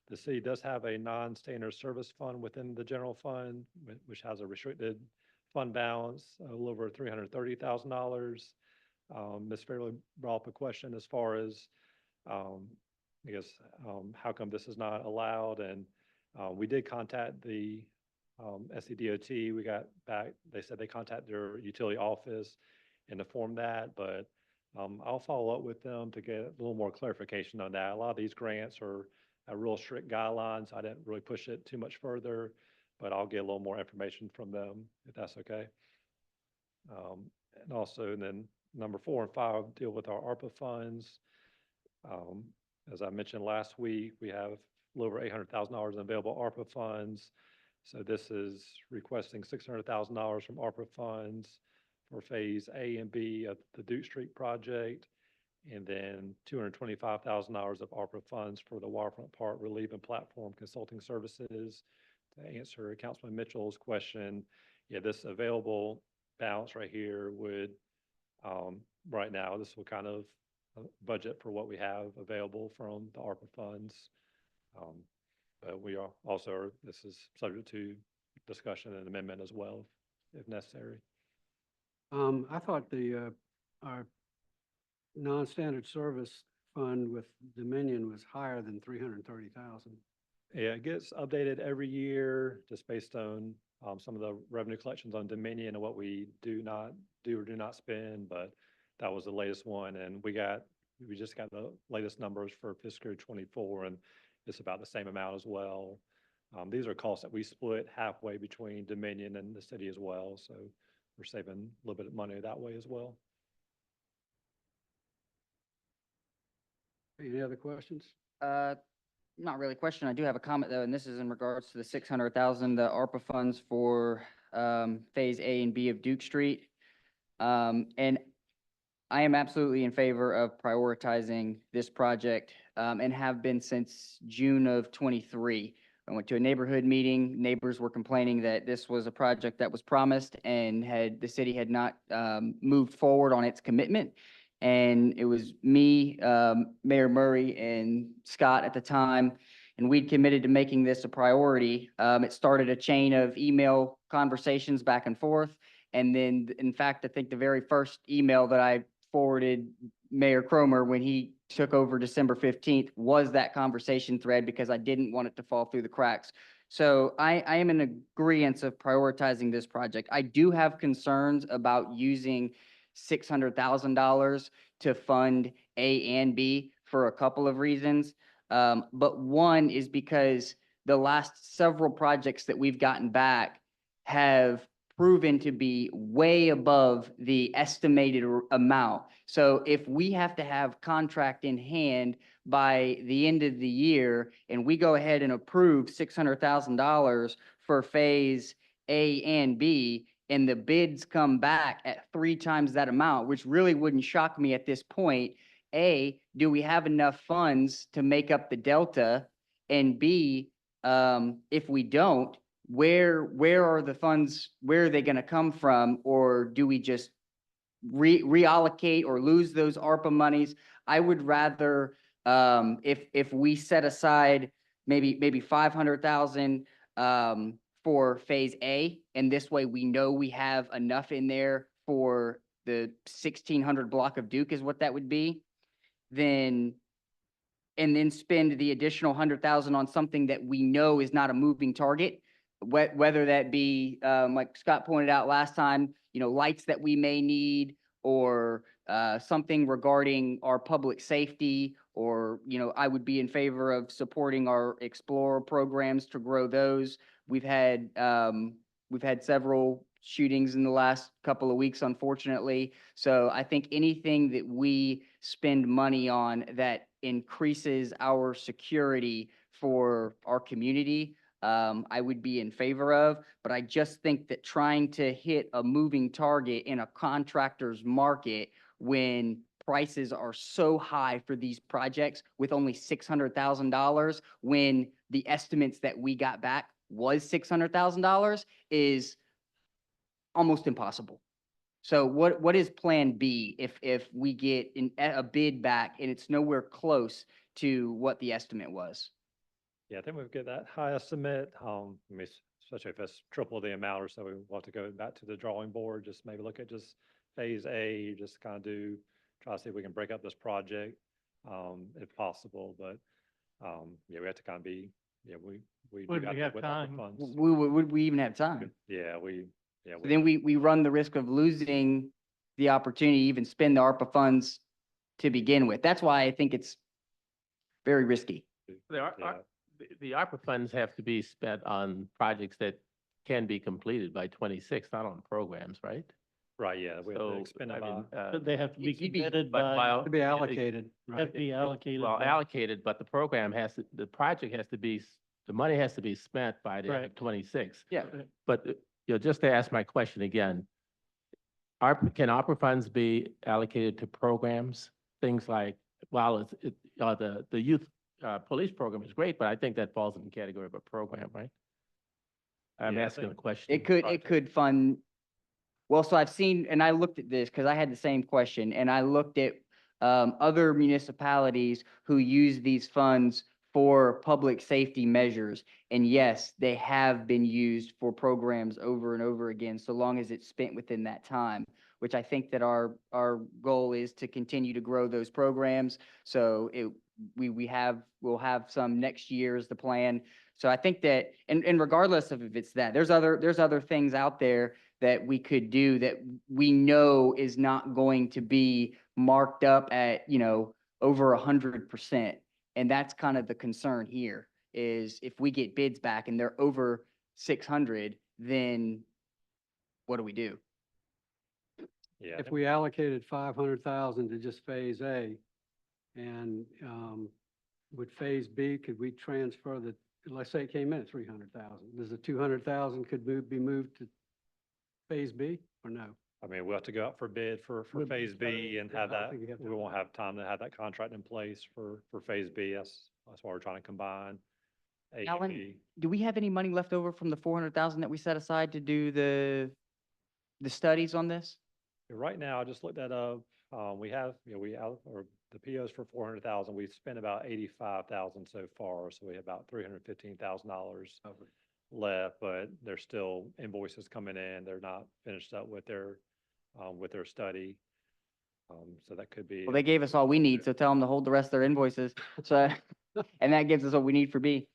The city does have a non-standard service fund within the general fund, which has a restricted fund balance a little over $330,000. Ms. Fairley brought up a question as far as, I guess, how come this is not allowed? And we did contact the SCDOT. We got back, they said they contacted their utility office and informed that, but I'll follow up with them to get a little more clarification on that. A lot of these grants are real strict guidelines. I didn't really push it too much further, but I'll get a little more information from them if that's okay. And also, and then number 4 and 5 deal with our ARPA funds. As I mentioned last week, we have a little over $800,000 in available ARPA funds. So this is requesting $600,000 from ARPA funds for phase A and B of the Duke Street project, and then $225,000 of ARPA funds for the Waterfront Park Relief and Platform Consulting Services. To answer Councilman Mitchell's question, yeah, this available balance right here would, right now, this will kind of budget for what we have available from the ARPA funds. But we are also, this is subject to discussion and amendment as well, if necessary. I thought our non-standard service fund with Dominion was higher than 330,000. Yeah, it gets updated every year just based on some of the revenue collections on Dominion and what we do not do or do not spend, but that was the latest one. And we got we just got the latest numbers for fiscal year 24, and it's about the same amount as well. These are costs that we split halfway between Dominion and the city as well, so we're saving a little bit of money that way as well. Any other questions? Not really a question. I do have a comment though, and this is in regards to the 600,000, the ARPA funds for, Phase A and B of Duke Street. And I am absolutely in favor of prioritizing this project, and have been since June of 23. I went to a neighborhood meeting. Neighbors were complaining that this was a project that was promised and the city had not, moved forward on its commitment. And it was me, Mayor Murray and Scott at the time, and we'd committed to making this a priority. It started a chain of email conversations back and forth. And then, in fact, I think the very first email that I forwarded Mayor Cromer when he took over December 15th was that conversation thread, because I didn't want it to fall through the cracks. So I am in agreement of prioritizing this project. I do have concerns about using $600,000 to fund A and B for a couple of reasons. But one is because the last several projects that we've gotten back have proven to be way above the estimated amount. So if we have to have contract in hand by the end of the year and we go ahead and approve $600,000 for phase A and B, and the bids come back at 3 times that amount, which really wouldn't shock me at this point. A, do we have enough funds to make up the delta? And B, if we don't, where are the funds, where are they gonna come from? Or do we just reallocate or lose those ARPA monies? I would rather, if we set aside maybe 500,000, for phase A, and this way we know we have enough in there for the 1,600 block of Duke is what that would be, and then spend the additional 100,000 on something that we know is not a moving target, whether that be, like Scott pointed out last time, lights that we may need, or something regarding our public safety, or, I would be in favor of supporting our Explorer programs to grow those. We've had several shootings in the last couple of weeks, unfortunately. So I think anything that we spend money on that increases our security for our community, I would be in favor of. But I just think that trying to hit a moving target in a contractor's market when prices are so high for these projects with only $600,000, when the estimates that we got back was $600,000, is almost impossible. So what is plan B if we get a bid back and it's nowhere close to what the estimate was? Yeah, I think we've got that high estimate, especially if it's triple the amount or so, we want to go back to the drawing board, just maybe look at just phase A, just kind of try to see if we can break up this project, if possible, but, yeah, we have to kind of be, yeah, we Would got we to have whip out the time? funds. Would we even have time? Yeah, So then we run the risk of losing the opportunity to even spend the ARPA funds to begin with. That's why I think it's very risky. The ARPA funds have to be spent on projects that can be completed by 26, not on programs, right? Right, yeah, we have to So, expend I mean, But they have to be you'd be- committed but by, while- To be allocated. have to be allocated. Well, by- allocated, but the program the project has to be, the money has to be spent by the end of Right. 26. Yeah. But, just to ask my question again, can ARPA funds be allocated to programs? Things like, well, the youth police program is great, but I think that falls in the category of a program, right? I'm Yeah, I asking a think- question. It could fund, well, so I've seen, and I looked at this because I had the same question, and I looked at other municipalities who use these funds for public safety measures. And yes, they have been used for programs over and over again, so long as it's spent within that time, which I think that our goal is to continue to grow those programs. So we'll have some next year is the plan. So I think that, and regardless of if it's that, there's other things out there that we could do that we know is not going to be marked up at, over 100%. And that's kind of the concern here, is if we get bids back and they're over 600, then what do we do? Yeah. If we allocated 500,000 to just Phase A, and with Phase B, could we transfer the, let's say it came in at 300,000, does the 200,000 be moved to Phase B or no? I mean, we'll have to go out for bid for Phase B and have I that, think you have to- we won't have time to have that contract in place for Phase B. That's why we're trying to combine A and Alan, B. do we have any money left over from the 400,000 that we set aside to do the studies on this? Right now, I just looked that up. We have, or the POs for 400,000, we've spent about 85,000 so far, so we have about $315,000 left, but there's still invoices coming in. They're not finished up with their study. So that could be. Well, they gave us all we need, so tell them to hold the rest of their invoices. So, and that gives us what we need for B.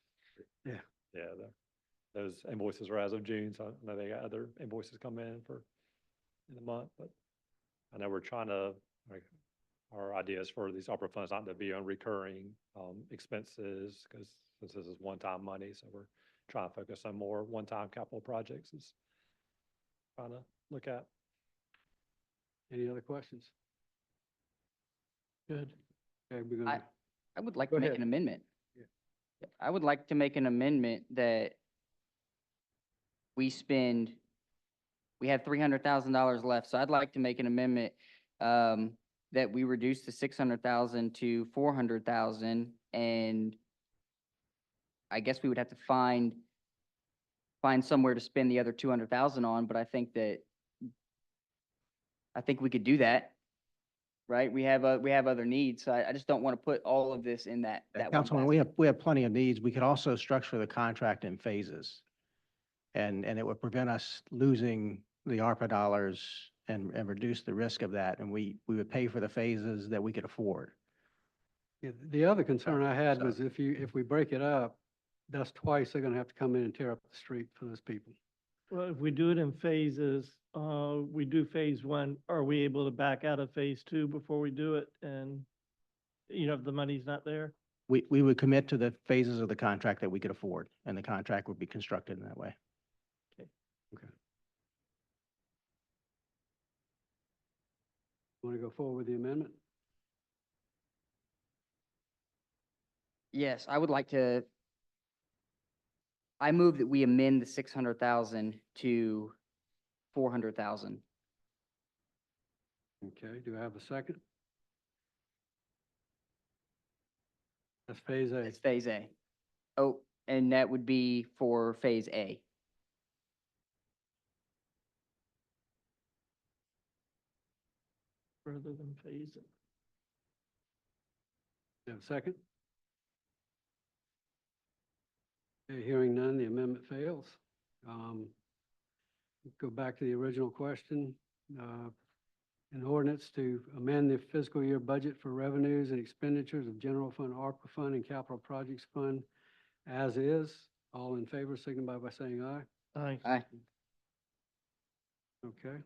Yeah, those invoices are as of June, so I know they got other invoices come in in the month, but I know we're trying to, like, our ideas for these opera funds not to be on recurring expenses, because this is one-time money, so we're trying to focus on more one-time capital projects is trying to look at. Any other questions? Good. Okay, we're I, gonna, I would like Go to make ahead. an amendment. Yeah. I would like to make an amendment that we have $300,000 left, so I'd like to make an amendment that we reduce the 600,000 to 400,000, and I guess we would have to find somewhere to spend the other 200,000 on, but I think we could do that, right? We have other needs, so I just don't want to put all of this in that one Councilman, basket. we have plenty of needs. We could also structure the contract in phases. And it would prevent us losing the ARPA dollars and reduce the risk of that. And we would pay for the phases that we could afford. yeah, the other concern I had So- was if we break it up, that's twice they're gonna have to come in and tear up the street for those people. Well, if we do it in phases, we do Phase 1, are we able to back out of Phase 2 before we do it? And, if the money's not there? We would commit to the phases of the contract that we could afford, and the contract would be constructed in that way. Want to go forward with the amendment? Yes, I move that we amend the 600,000 to 400,000. Okay, do I have a second? That's Phase A. It's Phase A. Oh, and that would be for Phase A. Rather than phase it. You have a second? Okay, hearing none, the amendment fails. Go back to the original question. An ordinance to amend the fiscal year budget for revenues and expenditures of general fund, ARPA fund, and capital projects fund as is. All in favor, signify by saying aye. Aye. Aye. Okay.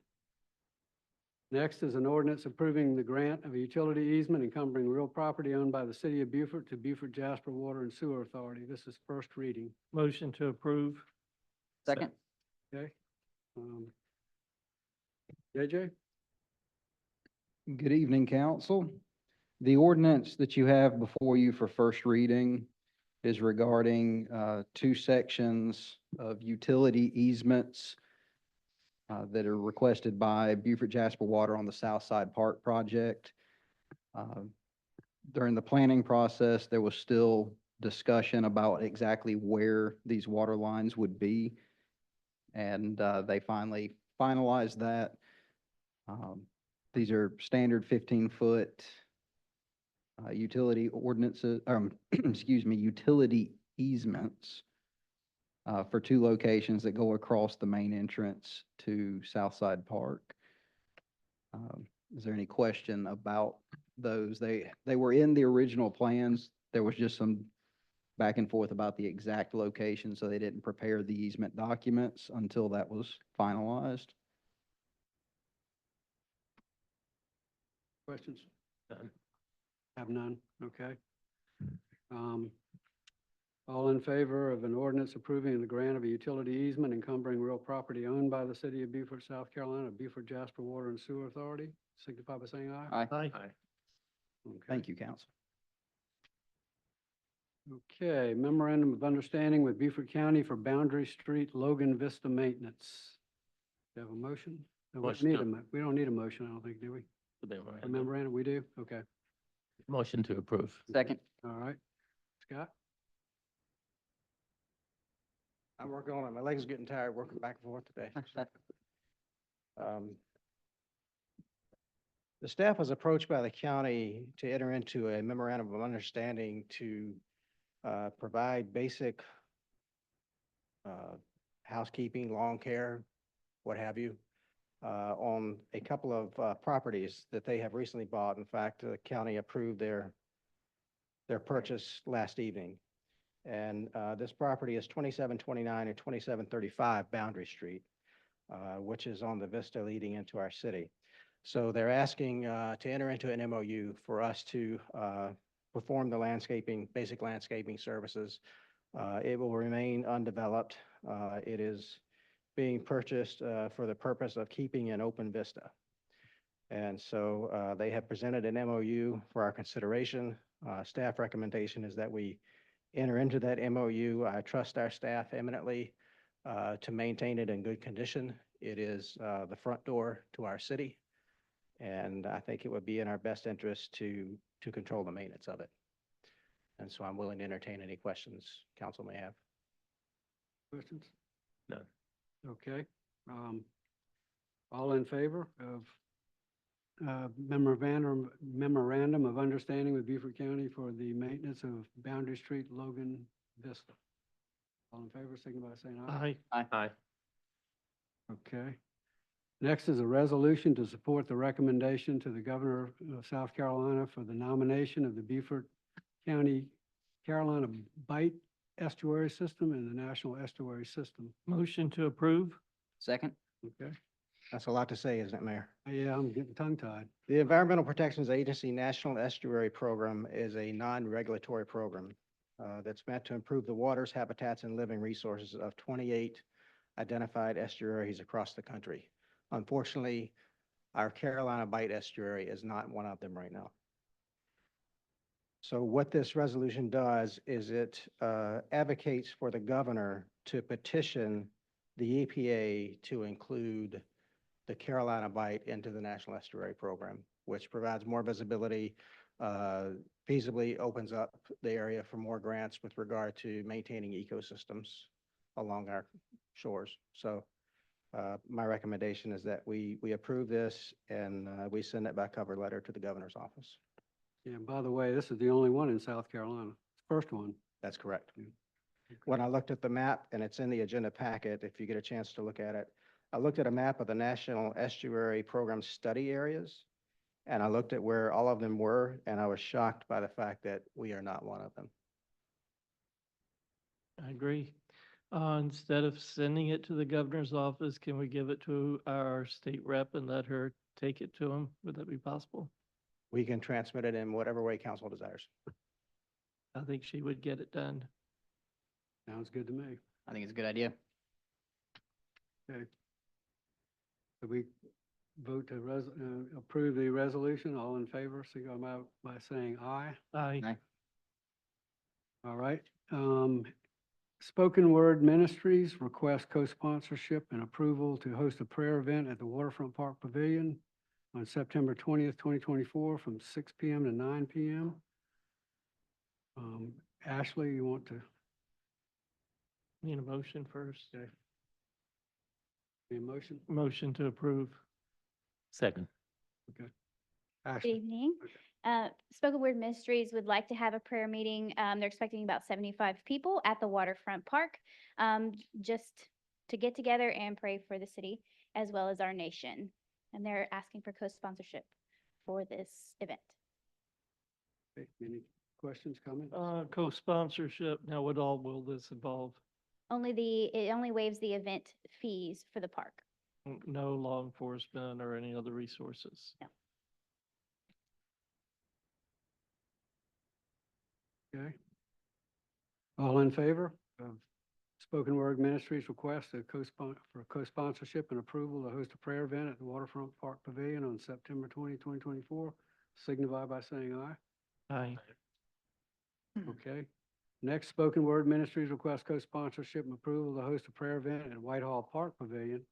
Next is an ordinance approving the grant of a utility easement encumbering real property owned by the city of Beaufort to Beaufort Jasper Water and Sewer Authority. This is first reading. Motion to approve. Second? Okay? JJ? Good evening, council. The ordinance that you have before you for first reading is regarding two sections of utility easements that are requested by Beaufort Jasper Water on the South Side Park project. During the planning process, there was still discussion about exactly where these water lines would be. And they finally finalized that. These are standard 15-foot utility ordinances, utility easements for two locations that go across the main entrance to Southside Park. Is there any question about those? They were in the original plans. There was just some back and forth about the exact location, so they didn't prepare the easement documents until that was finalized. Questions? None. Have none, okay. All in favor of an ordinance approving the grant of a utility easement encumbering real property owned by the city of Beaufort, South Carolina, Beaufort Jasper Water and Sewer Authority, signify by saying aye. Aye. Okay. Thank you, council. Okay, memorandum of understanding with Beaufort County for Boundary Street Logan Vista Maintenance. Do you have a motion? No, we Motion need to- a we don't need a motion, I don't think, do we? The A memorandum. memorandum, we do? Okay, Motion to approve. Second. all right. Scott? I'm working on it. My leg's getting tired working back and forth today. The staff was approached by the county to enter into a memorandum of understanding to provide basic housekeeping, lawn care, what have you, on a couple of properties that they have recently bought. In fact, the county approved their purchase last evening. And this property is 2729 and 2735 Boundary Street, which is on the vista leading into our city. So they're asking to enter into an MOU for us to perform the landscaping, basic landscaping services. It will remain undeveloped. It is being purchased for the purpose of keeping an open vista. And so they have presented an MOU for our consideration. Staff recommendation is that we enter into that MOU. I trust our staff eminently to maintain it in good condition. It is the front door to our city. And I think it would be in our best interest to control the maintenance of it. And so I'm willing to entertain any questions council may have. Questions? None. Okay. All in favor of memorandum of understanding with Beaufort County for the maintenance of Boundary Street, Logan Vista? All in favor, signify by saying aye. Aye. Aye. Okay. Next is a resolution to support the recommendation to the governor of South Carolina for the nomination of the Beaufort County Carolina Bight Estuary System and the National Estuary System. Motion to approve? Second. Okay. That's a lot to say, isn't it, Mayor? Yeah, I'm getting tongue-tied. The Environmental Protections Agency National Estuary Program is a non-regulatory program that's meant to improve the waters, habitats, and living resources of 28 identified estuaries across the country. Unfortunately, our Carolina Bight Estuary is not one of them right now. So what this resolution does is it advocates for the governor to petition the EPA to include the Carolina Bight into the National Estuary Program, which provides more visibility, feasibly opens up the area for more grants with regard to maintaining ecosystems along our shores. So my recommendation is that we approve this and we send it by cover letter to the governor's office. Yeah, and by the way, this is the only one in South Carolina, first one. That's correct. When I looked at the map, and it's in the agenda packet, if you get a chance to look at it, I looked at a map of the National Estuary Program study areas, and I looked at where all of them were, and I was shocked by the fact that we are not one of them. I agree. Instead of sending it to the governor's office, can we give it to our state rep and let her take it to him? Would that be possible? We can transmit it in whatever way council desires. I think she would get it done. Sounds good to me. I think it's a good idea. Okay. So we vote to approve the resolution. All in favor, signify by saying aye. Aye. Aye. All right. Spoken Word Ministries requests co-sponsorship and approval to host a prayer event at the Waterfront Park Pavilion on September 20th, 2024 from 6 p.m. to 9 p.m. Ashley, you want to? Need a motion first. Okay. Need a motion? Motion to approve. Second. Okay. Good Ashley. evening. Okay. Spoken Word Ministries would like to have a prayer meeting. They're expecting about 75 people at the Waterfront Park, just to get together and pray for the city as well as our nation. And they're asking for co-sponsorship for this event. Okay. Any questions, comments? Co-sponsorship. Now, what all will this involve? It only waives the event fees for the park. No law enforcement or any other resources? No. Okay. All in favor of Spoken Word Ministries request for co-sponsorship and approval to host a prayer event at the Waterfront Park Pavilion on September 2024, signify by saying aye. Aye. Okay. Next, Spoken Word Ministries request co-sponsorship and approval to host a prayer event at Whitehall Park Pavilion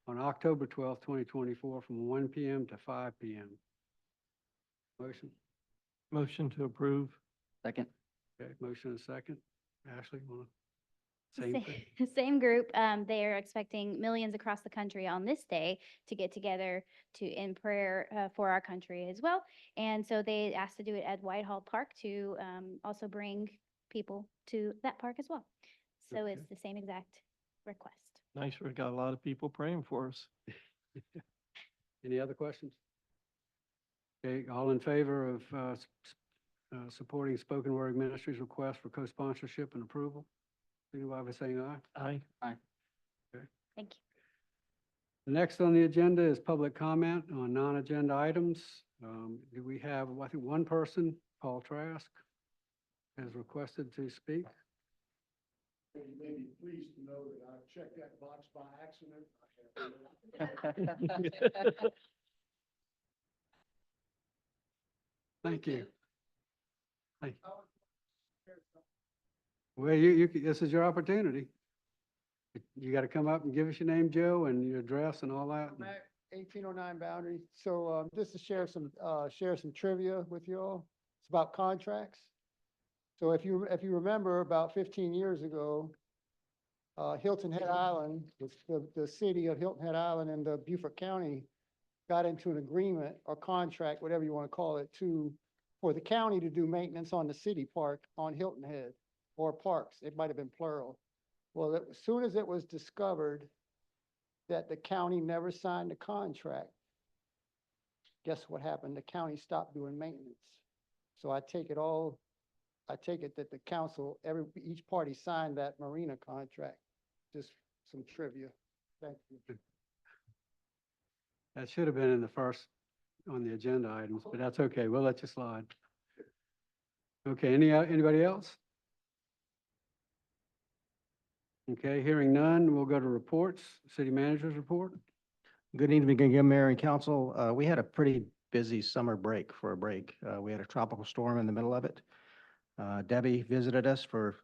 on October 12th, 2024, from 1 p.m. to 5 p.m. Motion? Motion to approve. Second. Okay, motion and second. Ashley, want to Sa- say anything? Same group, they are expecting millions across the country on this day to get together in prayer for our country as well. And so they asked to do it at Whitehall Park to also bring people to that park as well. So Okay. it's the same exact request. Nice, we got a lot of people praying for us. Any other questions? Okay, all in favor of supporting Spoken Word Ministries request for co-sponsorship and approval? Signify by saying aye. Aye. Thank you. Next on the agenda is public comment on non-agenda items. Do we have, I think, one person, Paul Trask, has requested to speak? You may be pleased to know that I checked that box by accident. Thank you. Well, this is your opportunity. You got to come up and give us your name, Joe, and your address and all that. 1809 Boundary. So just to share some trivia with you all. It's about contracts. So if you remember, about 15 years ago, Hilton Head Island, the city of Hilton Head Island and the Beaufort County got into an agreement or contract, whatever you want to call it, for the county to do maintenance on the city park on Hilton Head or parks. It might have been plural. Well, as soon as it was discovered that the county never signed a contract, guess what happened? The county stopped doing maintenance. So I take it that the council, each party signed that marina contract. Just some trivia. Thank you. That should have been in the first on the agenda items, but that's okay. We'll let you slide. Okay, anybody else? Okay, hearing none, we'll go to reports. City manager's report. Good evening again, Mayor and Council. We had a pretty busy summer break for a break. We had a tropical storm in the middle of it. Debbie visited us for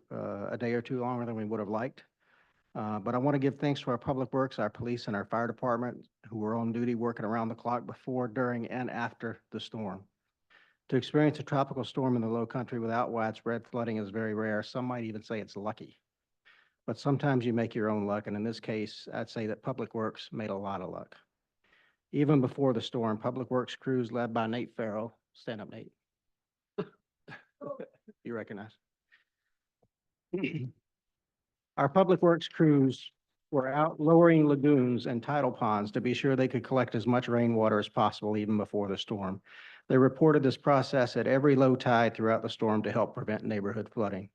a day or two longer than we would have liked. But I want to give thanks to our Public Works, our police, and our fire department who were on duty working around the clock before, during, and after the storm. To experience a tropical storm in the low country without widespread flooding is very rare. Some might even say it's lucky. But sometimes you make your own luck, and in this case, I'd say that Public Works made a lot of luck. Even before the storm, Public Works crews led by Nate Farrell, stand up, Nate. You recognize. Our Public Works crews were out lowering lagoons and tidal ponds to be sure they could collect as much rainwater as possible even before the storm. They reported this process at every low tide throughout the storm to help prevent neighborhood flooding.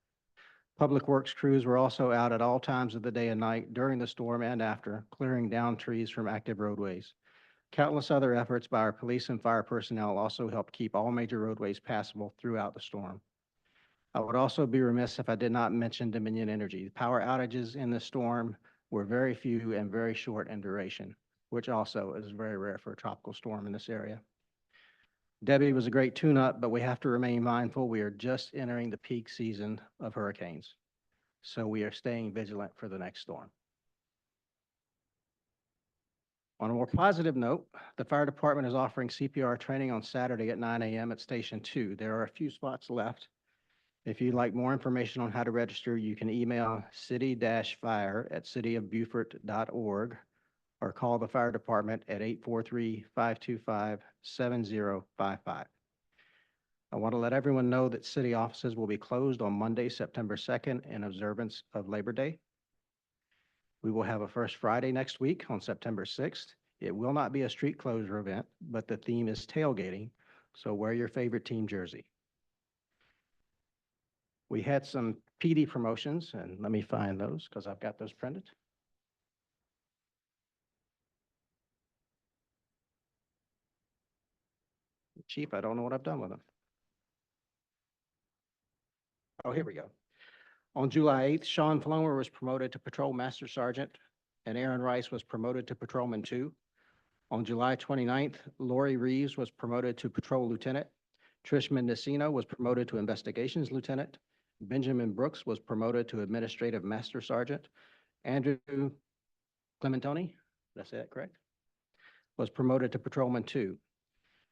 Public Works crews were also out at all times of the day and night during the storm and after, clearing down trees from active roadways. Countless other efforts by our police and fire personnel also helped keep all major roadways passable throughout the storm. I would also be remiss if I did not mention Dominion Energy. Power outages in the storm were very few and very short in duration, which also is very rare for a tropical storm in this area. Debbie was a great tune-up, but we have to remain mindful. We are just entering the peak season of hurricanes. So we are staying vigilant for the next storm. On a more positive note, the fire department is offering CPR training on Saturday at 9 a.m. at Station 2. There are a few spots left. If you'd like more information on how to register, you can email city-fire@cityofbeaufort.org or call the fire department at 843-525-7055. I want to let everyone know that city offices will be closed on Monday, September 2nd in observance of Labor Day. We will have a First Friday next week on September 6th. It will not be a street closure event, but the theme is tailgating, so wear your favorite team jersey. We had some PD promotions, and let me find those because I've got those printed. Chief, I don't know what I've done with them. Oh, here we go. On July 8th, Sean Flower was promoted to Patrol Master Sergeant, and Aaron Rice was promoted to Patrolman 2. On July 29th, Lori Reeves was promoted to Patrol Lieutenant. Trish Mendocino was promoted to Investigations Lieutenant. Benjamin Brooks was promoted to Administrative Master Sergeant. Andrew Clementoni, did I say that correct? Was promoted to Patrolman 2.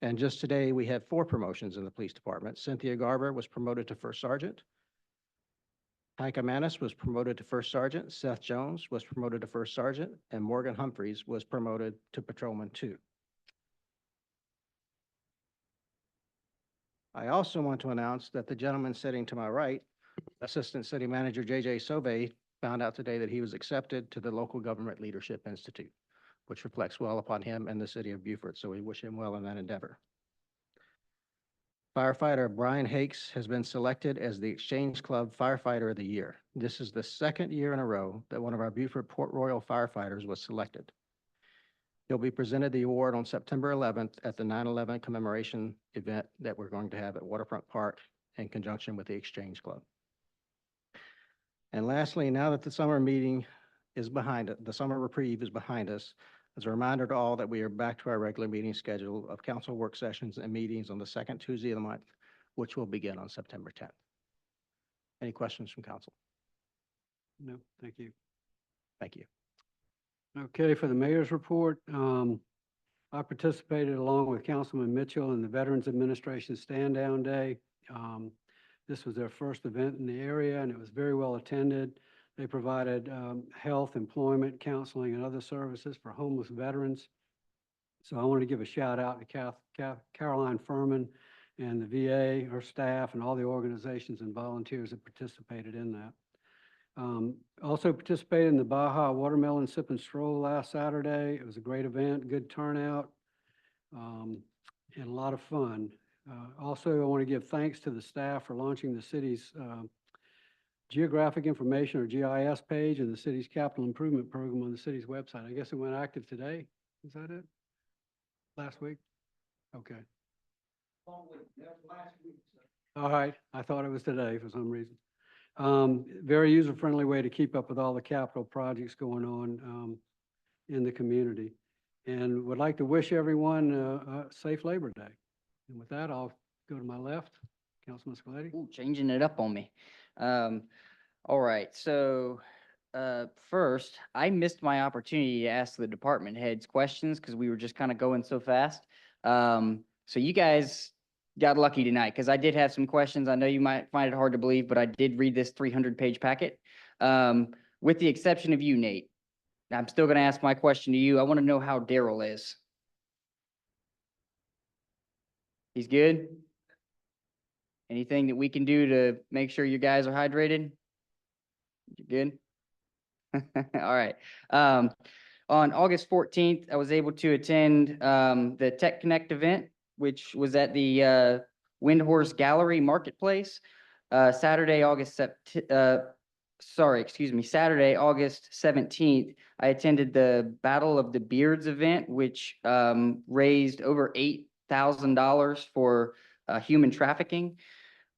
And just today, we have 4 promotions in the police department. Cynthia Garber was promoted to First Sergeant. Hank Amanis was promoted to First Sergeant. Seth Jones was promoted to First Sergeant, and Morgan Humphreys was promoted to Patrolman 2. I also want to announce that the gentleman sitting to my right, Assistant City Manager J.J. Sauvé, found out today that he was accepted to the Local Government Leadership Institute, which reflects well upon him and the city of Beaufort, so we wish him well in that endeavor. Firefighter Brian Hakes has been selected as the Exchange Club Firefighter of the Year. This is the 2nd year in a row that one of our Beaufort Port Royal firefighters was selected. He'll be presented the award on September 11th at the 9/11 commemoration event that we're going to have at Waterfront Park in conjunction with the Exchange Club. And lastly, now that the summer meeting is behind it, the summer reprieve is behind us, as a reminder to all that we are back to our regular meeting schedule of council work sessions and meetings on the 2nd Tuesday of the month, which will begin on September 10th. Any questions from council? No, thank you. Thank you. Okay, for the mayor's report, I participated along with Councilman Mitchell in the Veterans Administration Stand Down Day. This was their first event in the area, and it was very well attended. They provided health, employment, counseling, and other services for homeless veterans. So I want to give a shout out to Caroline Furman and the VA, her staff, and all the organizations and volunteers that participated in that. Also participated in the Baja Watermelon Sip and Stroll last Saturday. It was a great event, good turnout, and a lot of fun. Also, I want to give thanks to the staff for launching the city's Geographic Information, or GIS page, and the city's capital improvement program on the city's website. I guess it went active today. Is that it? Last week? Okay. All right. I thought it was today for some reason. Very user-friendly way to keep up with all the capital projects going on in the community. And would like to wish everyone a safe Labor Day. And with that, I'll go to my left. Councilman Scaletti. Ooh, changing it up on me. All right, so first, I missed my opportunity to ask the department heads questions because we were just kind of going so fast. So you guys got lucky tonight because I did have some questions. I know you might find it hard to believe, but I did read this 300-page packet. With the exception of you, Nate, I'm still going to ask my question to you. I want to know how Daryl is. He's good? Anything that we can do to make sure you guys are hydrated? You good? All right. On August 14th, I was able to attend the Tech Connect event, which was at the Windhorse Gallery Marketplace. Saturday, August 17th, I attended the Battle of the Beards event, which raised over $8,000 for human trafficking.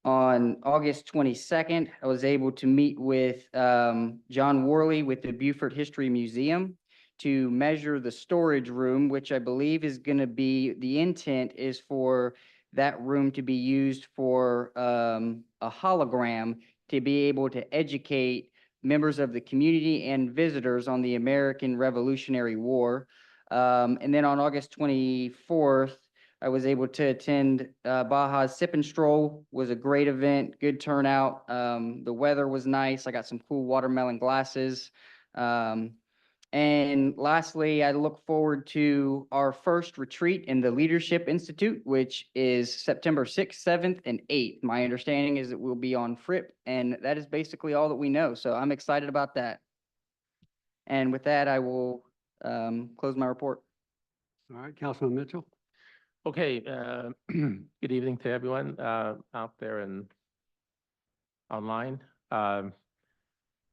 On August 22nd, I was able to meet with John Worley with the Beaufort History Museum to measure the storage room, which I believe is going to be, the intent is for that room to be used for a hologram to be able to educate members of the community and visitors on the American Revolutionary War. And then on August 24th, I was able to attend Baja's Sip and Stroll. Was a great event, good turnout. The weather was nice. I got some cool watermelon glasses. And lastly, I look forward to our first retreat in the Leadership Institute, which is September 6th, 7th, and 8th. My understanding is it will be on Fripp, and that is basically all that we know. So I'm excited about that. And with that, I will close my report. All right, Councilman Mitchell. Okay, good evening to everyone out there and online.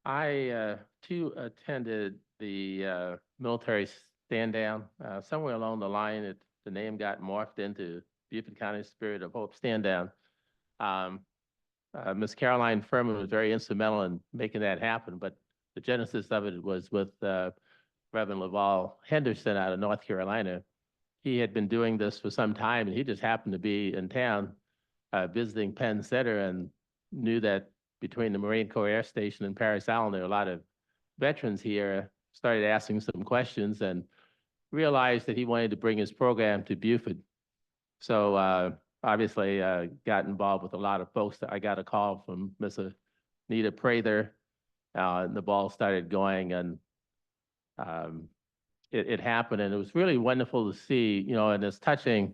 I too attended the military stand down. Somewhere along the line, the name got morphed into Beaufort County Spirit of Hope stand down. Ms. Caroline Furman was very instrumental in making that happen, but the genesis of it was with Reverend Laval Henderson out of North Carolina. He had been doing this for some time, and he just happened to be in town visiting Penn Center and knew that between the Marine Corps Air Station and Paris Island, there are a lot of veterans here, started asking some questions and realized that he wanted to bring his program to Beaufort. So obviously got involved with a lot of folks. I got a call from Miss Anita Prather, and the ball started going, and it happened. And it was really wonderful to see, you know, and it's touching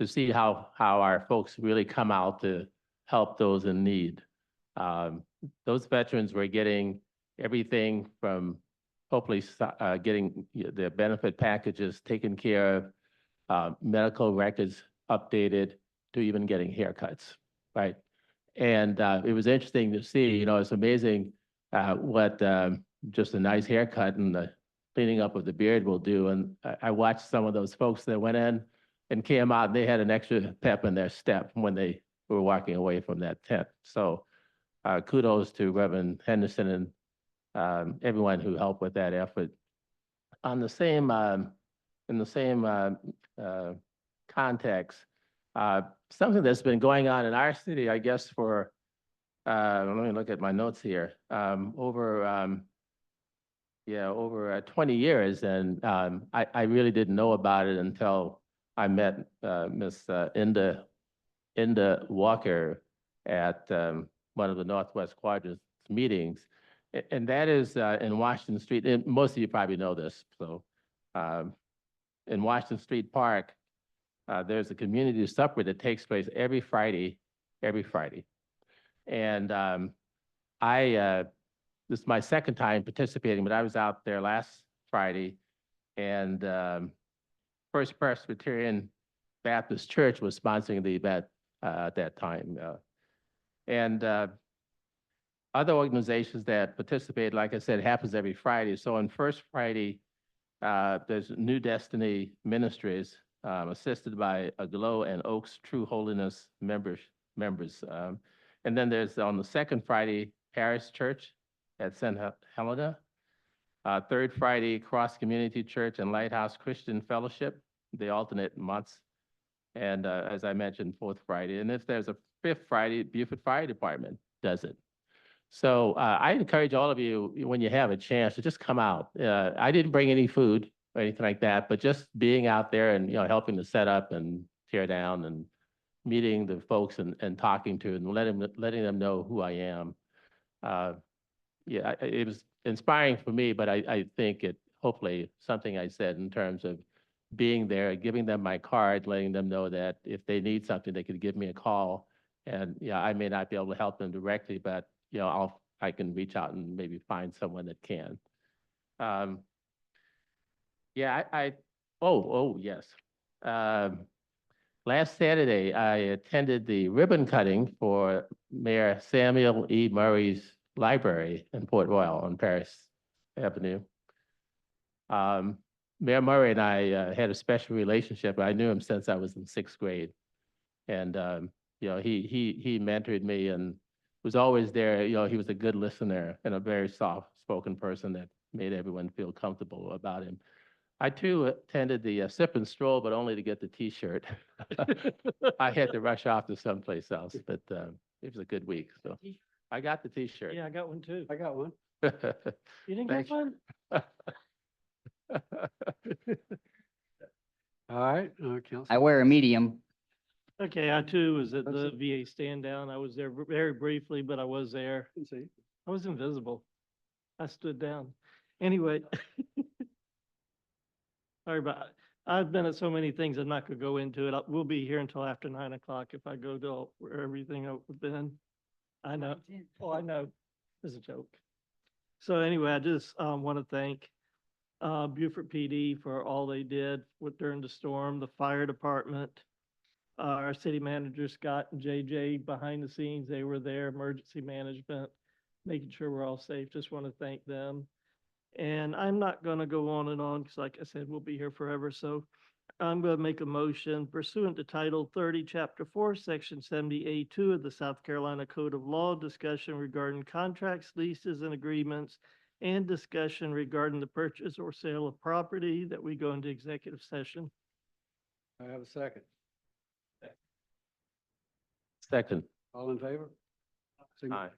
to see how our folks really come out to help those in need. Those veterans were getting everything from hopefully getting their benefit packages taken care of, medical records updated, to even getting haircuts, right? And it was interesting to see, you know, it's amazing what just a nice haircut and the cleaning up of the beard will do. And I watched some of those folks that went in and came out, and they had an extra pep in their step when they were walking away from that tent. So kudos to Reverend Henderson and everyone who helped with that effort. On the same, in the same context, something that's been going on in our city, I guess, for, let me look at my notes here, over 20 years. And I really didn't know about it until I met Miss Inda Walker at one of the Northwest Quadrant's meetings. And that is in Washington Street. And most of you probably know this. So in Washington Street Park, there's a community supper that takes place every Friday. And this is my second time participating, but I was out there last Friday, and First Presbyterian Baptist Church was sponsoring the event at that time. And other organizations that participate, like I said, happens every Friday. So on First Friday, there's New Destiny Ministries, assisted by Aglow and Oaks True Holiness members. And then there's on the second Friday, Parish Church at St. Helena. Third Friday, Cross Community Church and Lighthouse Christian Fellowship. They alternate months. And as I mentioned, fourth Friday. And if there's a fifth Friday, Beaufort Fire Department does it. So I encourage all of you, when you have a chance, to just come out. I didn't bring any food or anything like that, but just being out there and, you know, helping to set up and tear down and meeting the folks and talking to and letting them know who I am. It was inspiring for me, but I think it hopefully something I said in terms of being there, giving them my card, letting them know that if they need something, they could give me a call. And yeah, I may not be able to help them directly, but you know, I can reach out and maybe find someone that can. Yes. Last Saturday, I attended the ribbon cutting for Mayor Samuel E. Murray's library in Port Royal on Paris Avenue. Mayor Murray and I had a special relationship. I knew him since I was in 6th grade. And, you know, he mentored me and was always there. You know, he was a good listener and a very soft-spoken person that made everyone feel comfortable about him. I too attended the Sip and Stroll, but only to get the T-shirt. I had to rush off to someplace else, but it was a good week. So I got the T-shirt. Yeah, I got one too. I got one. You didn't get Thanks. one? All right, Council. I wear a medium. Okay, I too was at the VA stand down. I was there very briefly, but I was there. See. I was invisible. I stood down. Anyway. Sorry about it. I've been at so many things, I'm not gonna go into it. We'll be here until after 9 o'clock if I go to everything I've been. I know. Oh, I know. It's a joke. So anyway, I just want to thank Beaufort PD for all they did during the storm, the fire department, our city manager, Scott and JJ behind the scenes. They were there, emergency management, making sure we're all safe. Just want to thank them. And I'm not going to go on and on because, like I said, we'll be here forever. So I'm going to make a motion pursuant to Title 30, Chapter 4, Section 70A2 of the South Carolina Code of Law, discussion regarding contracts, leases, and agreements, and discussion regarding the purchase or sale of property, that we go into executive session. I have a second. Second. All in favor? Signify Aye.